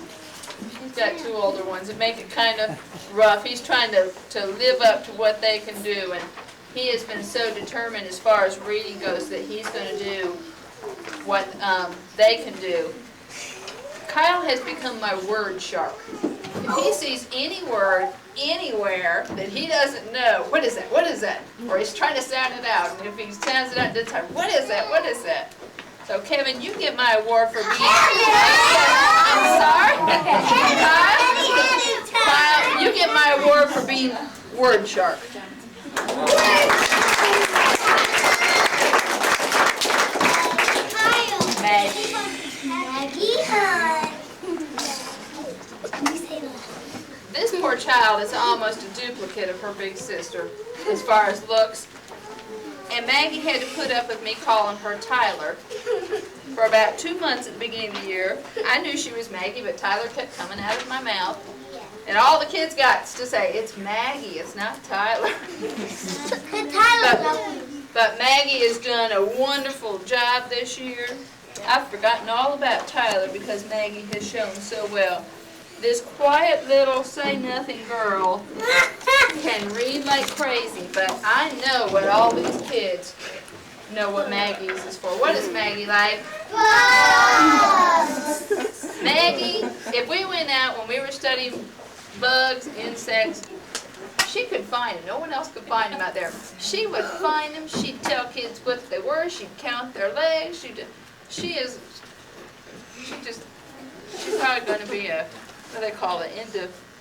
He's got two older ones. It makes it kind of rough. He's trying to live up to what they can do, and he has been so determined as far as reading goes that he's going to do what they can do. Kyle has become my word shark. If he sees any word anywhere that he doesn't know, what is that? What is that? Or he's trying to sound it out, and if he sounds it out this time, what is that? What is that? So Kevin, you get my award for being. I'm sorry. Kyle, you get my award for being word shark. This poor child is almost a duplicate of her big sister as far as looks. And Maggie had to put up with me calling her Tyler for about 2 months at the beginning of the year. I knew she was Maggie, but Tyler kept coming out of my mouth. And all the kids got to say, it's Maggie, it's not Tyler. But Maggie has done a wonderful job this year. I've forgotten all about Tyler because Maggie has shown so well. This quiet little say-nothing girl can read like crazy, but I know what all these kids know what Maggie's is for. What is Maggie like? Maggie, if we went out when we were studying bugs, insects, she could find them. No one else could find them out there. She would find them. She'd tell kids what they were. She'd count their legs. She's probably going to be a, what do they call it,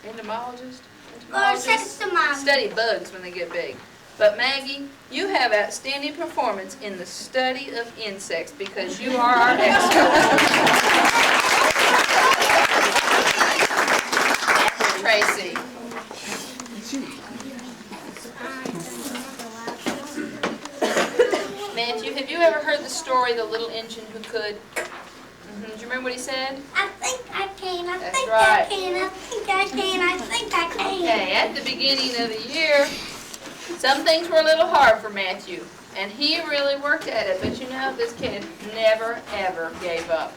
entomologist? Study bugs when they get big. But Maggie, you have outstanding performance in the study of insects because you are our expert. Tracy. Matthew, have you ever heard the story, The Little Engine Who Could? Do you remember what he said? I think I can, I That's think right. I can, I think I can, I think I can. Okay, at the beginning of the year, some things were a little hard for Matthew, and he really worked at it, but you know, this kid never, ever gave up.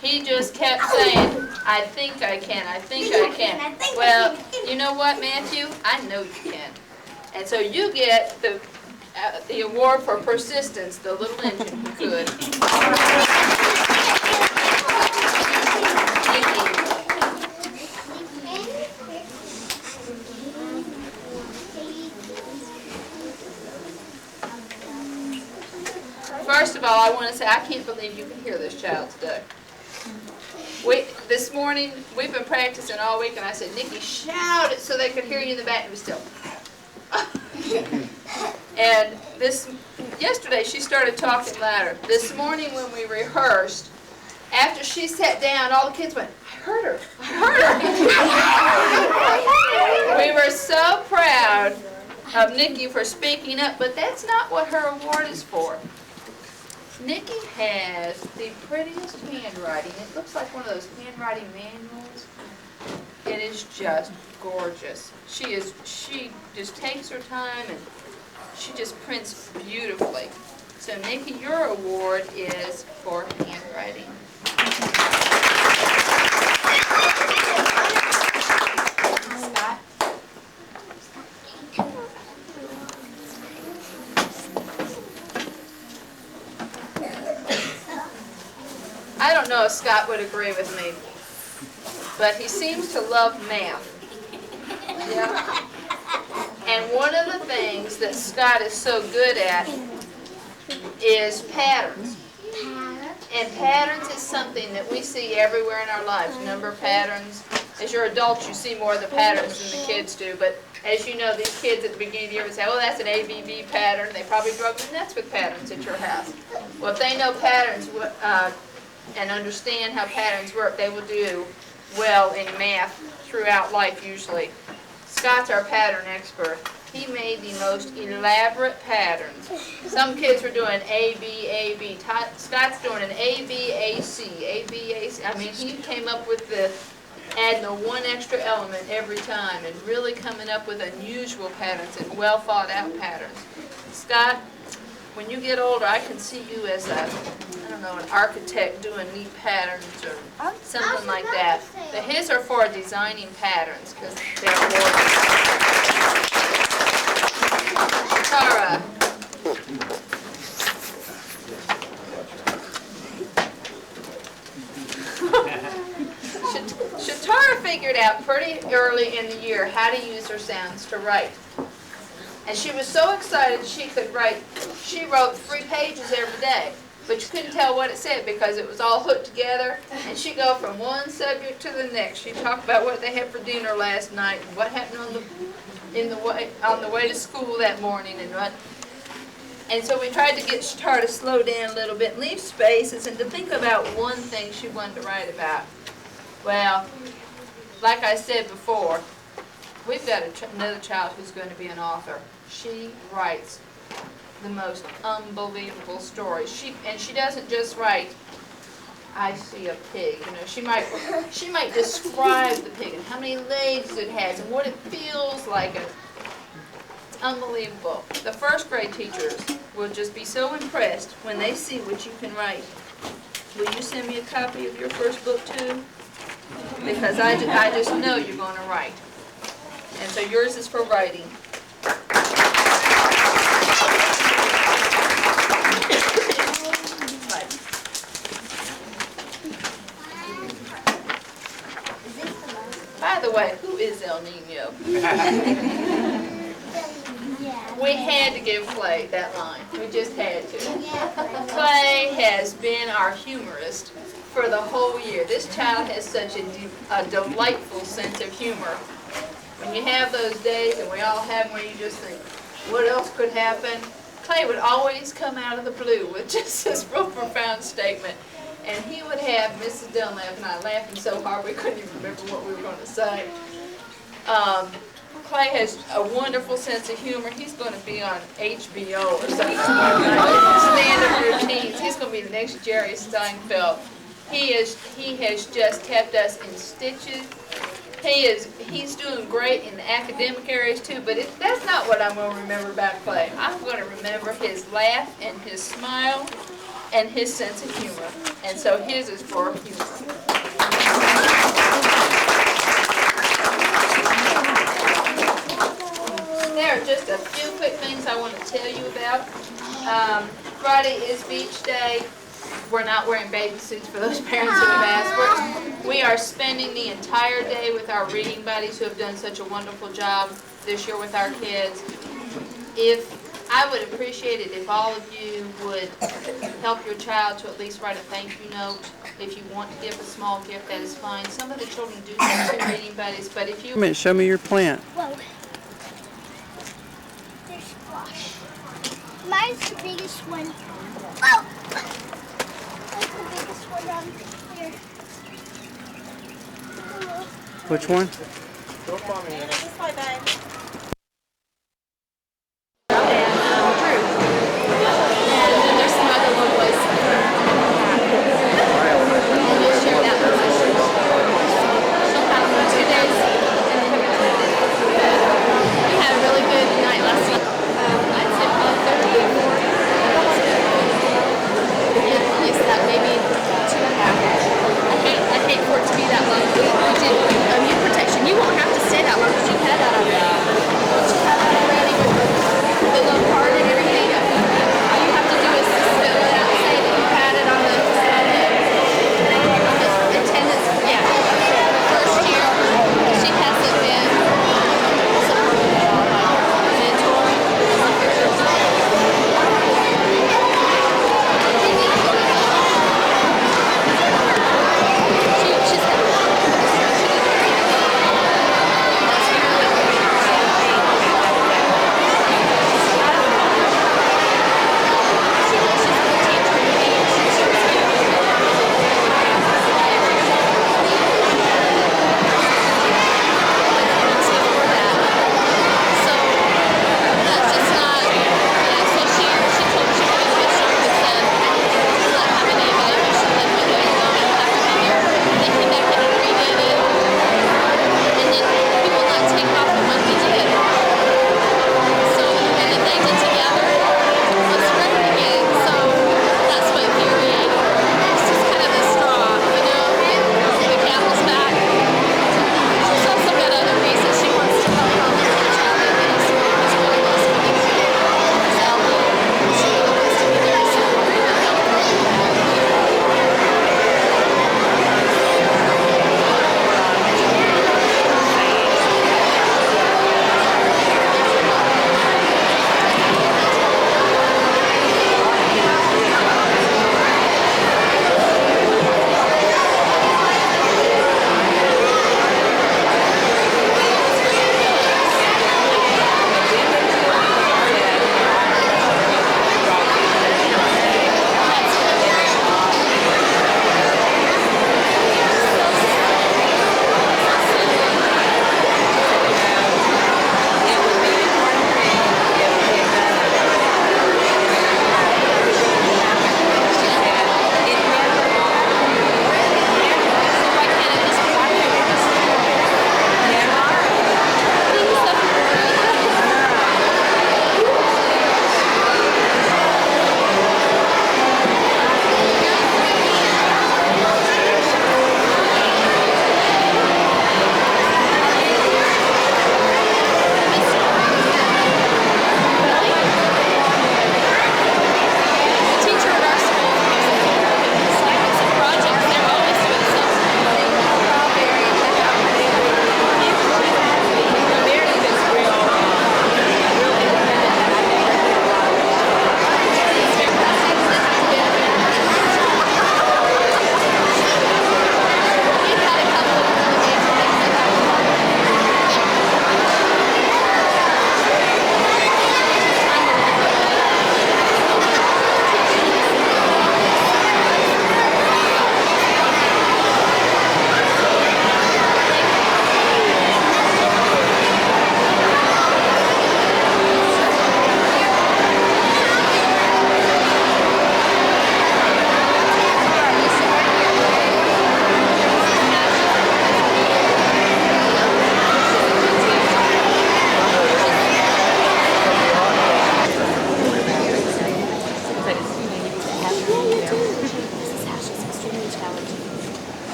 He just kept saying, I think I can, I think I can. Well, you know what, Matthew? I know you can. And so you get the award for persistence, the little engine who could. First of all, I want to say I can't believe you can hear this child today. This morning, we've been practicing all week, and I said, Nikki, shout it so they could hear you in the back. It was still. And yesterday, she started talking louder. This morning, when we rehearsed, after she sat down, all the kids went, I heard her, I heard her. We were so proud of Nikki for speaking up, but that's not what her award is for. Nikki has the prettiest handwriting. It looks like one of those handwriting manuals. It is just gorgeous. She just takes her time and she just prints beautifully. So Nikki, your award is for handwriting. Scott? I don't know if Scott would agree with me, but he seems to love math. Yeah. And one of the things that Scott is so good at is patterns. And patterns is something that we see everywhere in our lives, number patterns. As you're adults, you see more of the patterns than the kids do, but as you know, these kids at the beginning of the year would say, oh, that's an ABB pattern. They probably drove them nuts with patterns at your house. Well, if they know patterns and understand how patterns work, they will do well in math throughout life usually. Scott's our pattern expert. He made the most elaborate patterns. Some kids were doing A, B, A, B. Scott's doing an A, B, A, C, A, B, A, C. I mean, he came up with adding the one extra element every time and really coming up with unusual patterns and well thought out patterns. Scott, when you get older, I can see you as an architect doing neat patterns or something like that. But his are for designing patterns because they're gorgeous. Tara. Shatara figured out pretty early in the year how to use her sounds to write. And she was so excited she could write. She wrote 3 pages every day, but you couldn't tell what it said because it was all hooked together. And she'd go from one subject to the next. She'd talk about what they had for dinner last night, and what happened on the way to school that morning, and what. And so we tried to get her to slow down a little bit, and leave spaces, and to think about one thing she wanted to write about. Well, like I said before, we've got another child who's going to be an author. She writes the most unbelievable stories. She doesn't just write, I see a pig. You know, she might describe the pig and how many legs it has and what it feels like. And it's unbelievable. The first grade teachers will just be so impressed when they see what you can write. Will you send me a copy of your first book too? Because I just know you're going to write. And so yours is for writing. By the way, who is El Nino? We had to give Clay that line. We just had to. Clay has been our humorist for the whole year. This child has such a delightful sense of humor. When you have those days, and we all have them, where you just think, what else could happen? Clay would always come out of the blue with just this real profound statement. And he would have Mrs. Dunlap and I laughing so hard we couldn't even remember what we were going to say. Clay has a wonderful sense of humor. He's going to be on HBO or something. Stand-up routines. He's going to be the next Jerry Steinfeld. He has just kept us in stitches. He's doing great in the academic areas too, but that's not what I'm going to remember about Clay. I'm going to remember his laugh and his smile and his sense of humor. And so his is for humor. There are just a few quick things I want to tell you about. Friday is beach day. We're not wearing bathing suits for those parents who have asked. We are spending the entire day with our reading buddies who have done such a wonderful job this year with our kids. I would appreciate it if all of you would help your child to at least write a thank you note. If you want to give a small gift, that is fine. Some of the children do have 2 reading buddies, but if you... Show me your plant. Whoa. There's squash. Mine's the biggest one. Whoa! That's the biggest one down here. Which one? Don't call me. This is my bag. I hate for it to be that long. We did immune protection. You won't have to stay that long because you've had that already.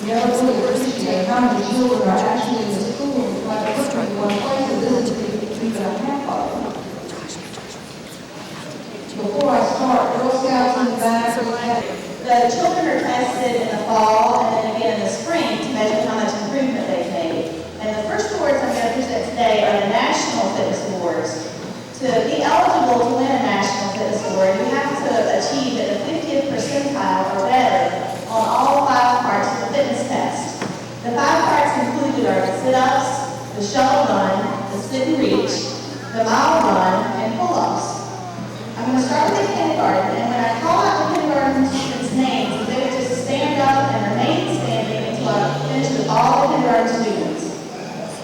never really appreciate how many children are actually in the schools, like putting in one place and this is even a half of them. Before I start, Girl Scouts in the back. The children are tested in the fall and then again in the spring to measure how much improvement they've made. And the first awards I'm going to present today are the National Fitness Awards. To be eligible to win a National Fitness Award, you have to achieve at the 50th percentile or better on all 5 parts of the fitness test. The 5 parts included are the sit-ups, the shuttle run, the sit and reach, the mile run, and pull-ups. I'm going to start with the kindergarten, and when I call out the kindergarten students' names, they would just stand up and remain standing until I finish with all the kindergarten students.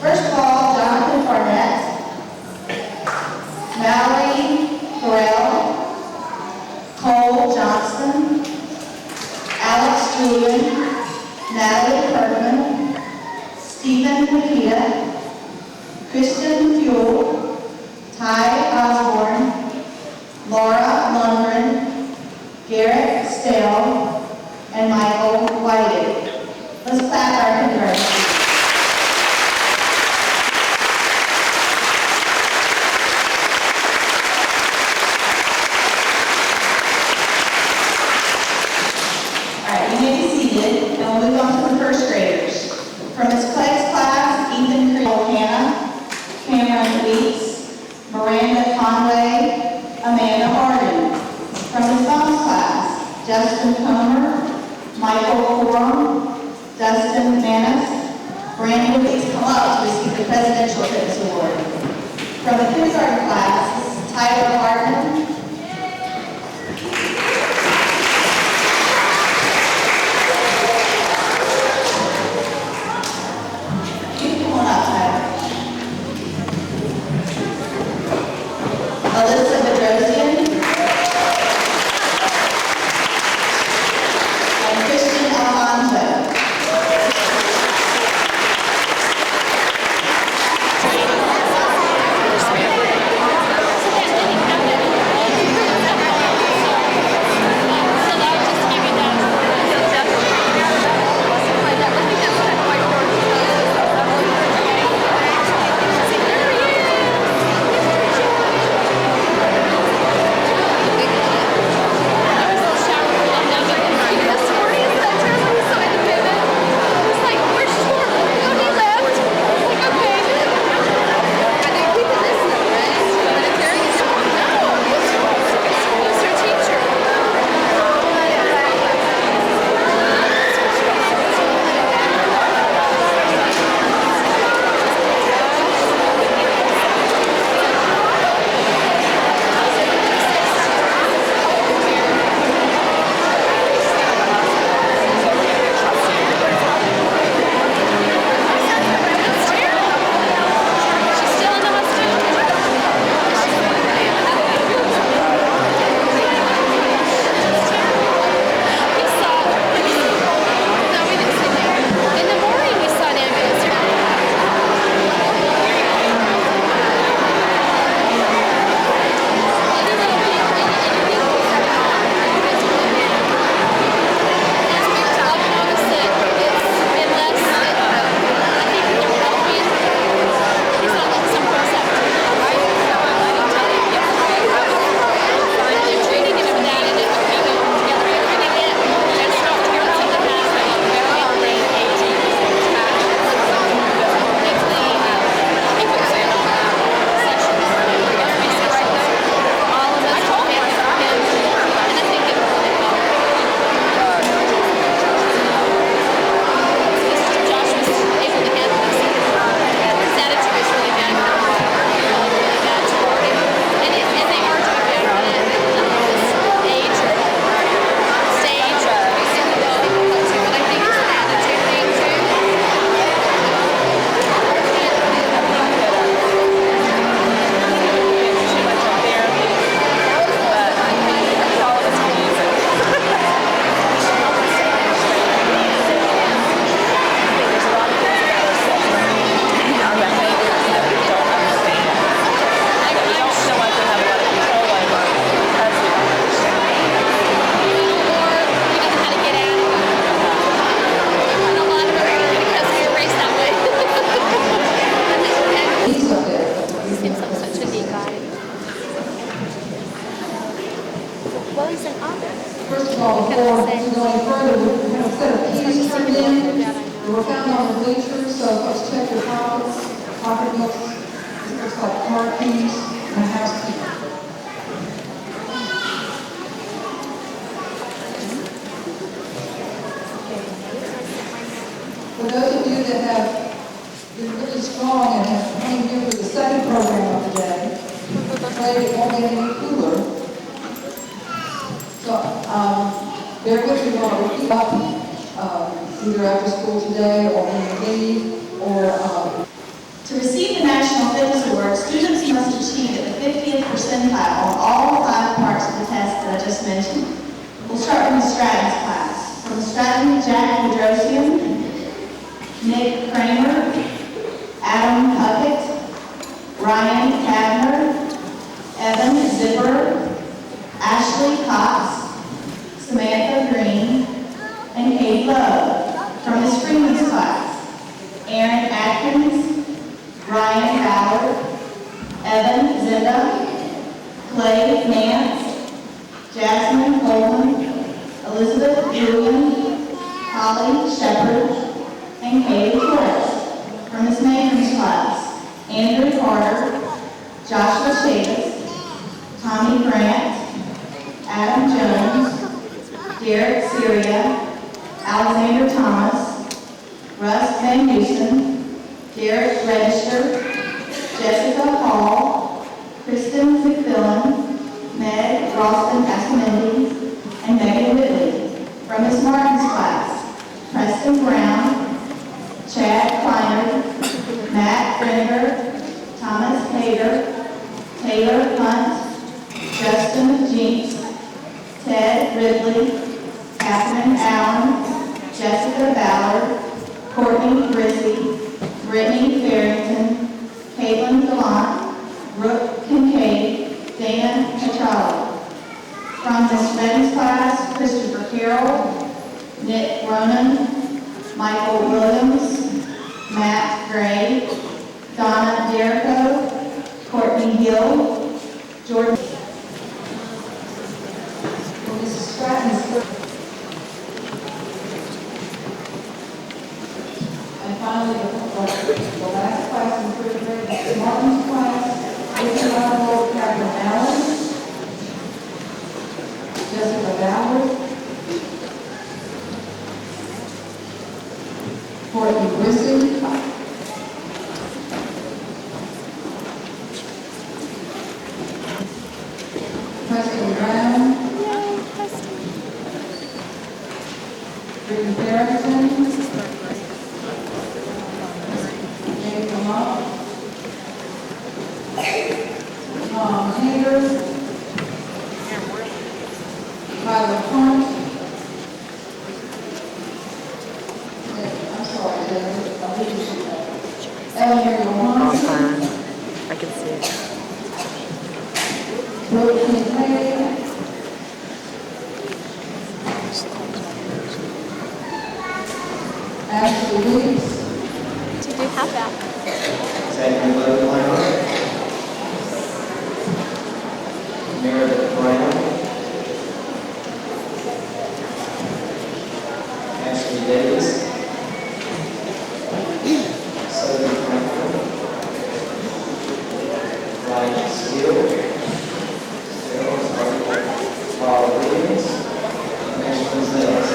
First of all, Jonathan Barnett, Mallory Farrell, Cole Johnston, Alex Julian, Natalie Kirkman, Stephen Nikita, Christian Fuel, Ty Osborne, Laura Lundgren, Garrett Stale, and Michael Whiting. Let's clap our kindergarten students. All right, you may be seated, and we'll move on to the first graders. From Ms. Clegg's class, Ethan Creel Hannah, Cameron Weeks, Miranda Conway, Amanda Harden. From Ms. Bum's class, Justin Comer, Michael Corum, Dustin Manis, Brandon, please come up to receive the Presidential Fitness Award. From the kindergarten class, Tyler Harden, you come on up, Tyler. Alyssa Bedrosian, and Christian Almanzo. First of all, before we go any further, we have a set of keys turned in. They were found on the bleachers, so folks check your pockets, pocketbooks. This looks like car keys and a house key. For those of you that have been really strong and have came here for the second program of the day, afraid it won't get any cooler. So, bear with me while we keep up, either after school today or when you leave, or To receive the National Fitness Award, students must achieve at the 50th percentile on all 5 parts of the test that I just mentioned. We'll start from the Stratton's class. From Stratton, Jack Bedrosian, Nick Kramer, Adam Puckett, Ryan Kavner, Evan Zipper, Ashley Cox, Samantha Green, and Kate Love. From Ms. Freeman's class, Aaron Atkins, Ryan Ballard, Evan Zinda, Clay Nance, Jasmine Coleman, Elizabeth Julian, Holly Shepard, and Katie Torres. From Ms. Matron's class, Andrew Carter, Joshua Chavis, Tommy Grant, Adam Jones, Derek Syria, Alexander Thomas, Russ Van Houston, Derek Register, Jessica Hall, Kristen McFillin, Meg Ralston Asamendi, and Megan Whitley. From Ms. Martin's class, Preston Brown, Chad Kleiner, Matt Brenner, Thomas Hager, Taylor Hunt, Justin Jinks, Ted Ridley, Catherine Allen, Jessica Ballard, Courtney Grisby, Brittany Farrington, Caitlin Gallant, Brooke Kincaid, Dan Petrali. From Ms. Redden's class, Christopher Carroll, Nick Ronan, Michael Williams, Matt Gray, Donna Derrico, Courtney Hill, Jordan. Mrs. Stratton's. And finally, the last class in third grade, Mrs. Martin's class, Mrs. Honorable Catherine Allen, Jessica Ballard, Courtney Grissom, Preston Brown, Brittany Farrington, Jane Lamont, Tom Hager, Tyler Hunt, I'm sorry, Eleanor Johansson, I can see it. Brooke Kincaid, Ashley Weeks, Did you have that? Second, Meredith Brown, Ashley Davis, Southern Franklin, Ryan Steele, Paul Williams, and Ashley Zales.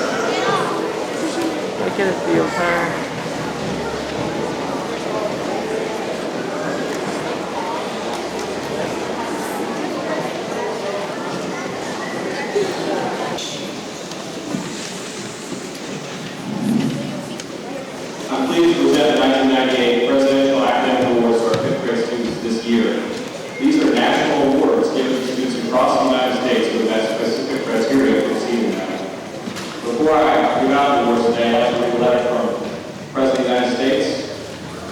Look at the field her. I'm pleased to present the 1998 Presidential Academic Awards for our 5th grade students this year. These are national awards given to students across the United States who have met specific criteria for receiving them. Before I give out the awards today, I'd like to read a letter from the President of the United States.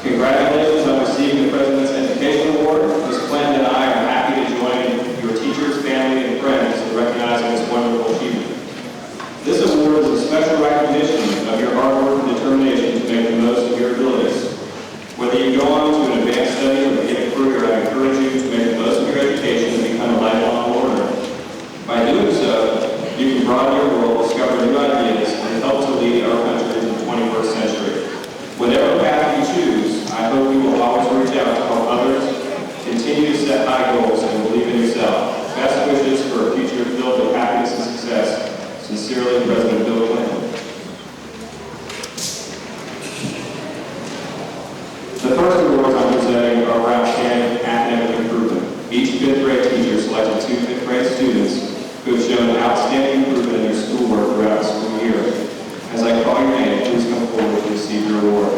Congratulations on receiving the President's Education Award. Ms. Clinton and I are happy to join your teachers, family, and friends in recognizing this wonderful achievement. This award is a special recognition of your hard work and determination to make the most of your abilities. Whether you go on to an advanced study or begin a career, I encourage you to make the most of your education and become a lifelong learner. By doing so, you can broaden broaden your world, discover new ideas, and help to lead our country in the 21st century. Whatever path you choose, I hope you will always reach out to help others, continue to set high goals, and believe in yourself. Best wishes for a future filled with happiness and success. Sincerely, President Bill Clinton. The first awards I'm presenting are for outstanding academic improvement. Each fifth grade teacher selected 2 fifth grade students who have shown outstanding improvement in their schoolwork throughout the school year. As I call your name, please come forward to receive your award.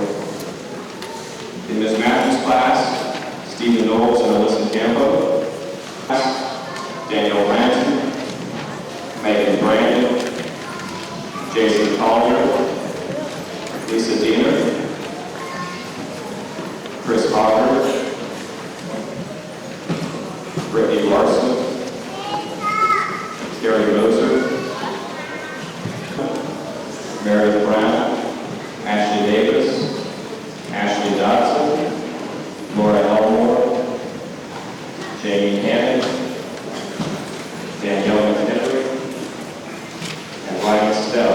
In Ms. Matthews' class, Stephen Knowles and Alyssa Campo. Daniel Ransom, Megan Brandon, Jason Collier, Lisa Diener, Chris Hogger, Brittany Larson, Gary Moser, Meredith Brown, Ashley Davis, Ashley Dodson, Laura Elmore, Jamie Hannon, Danielle McHenry, and Ryan Stell.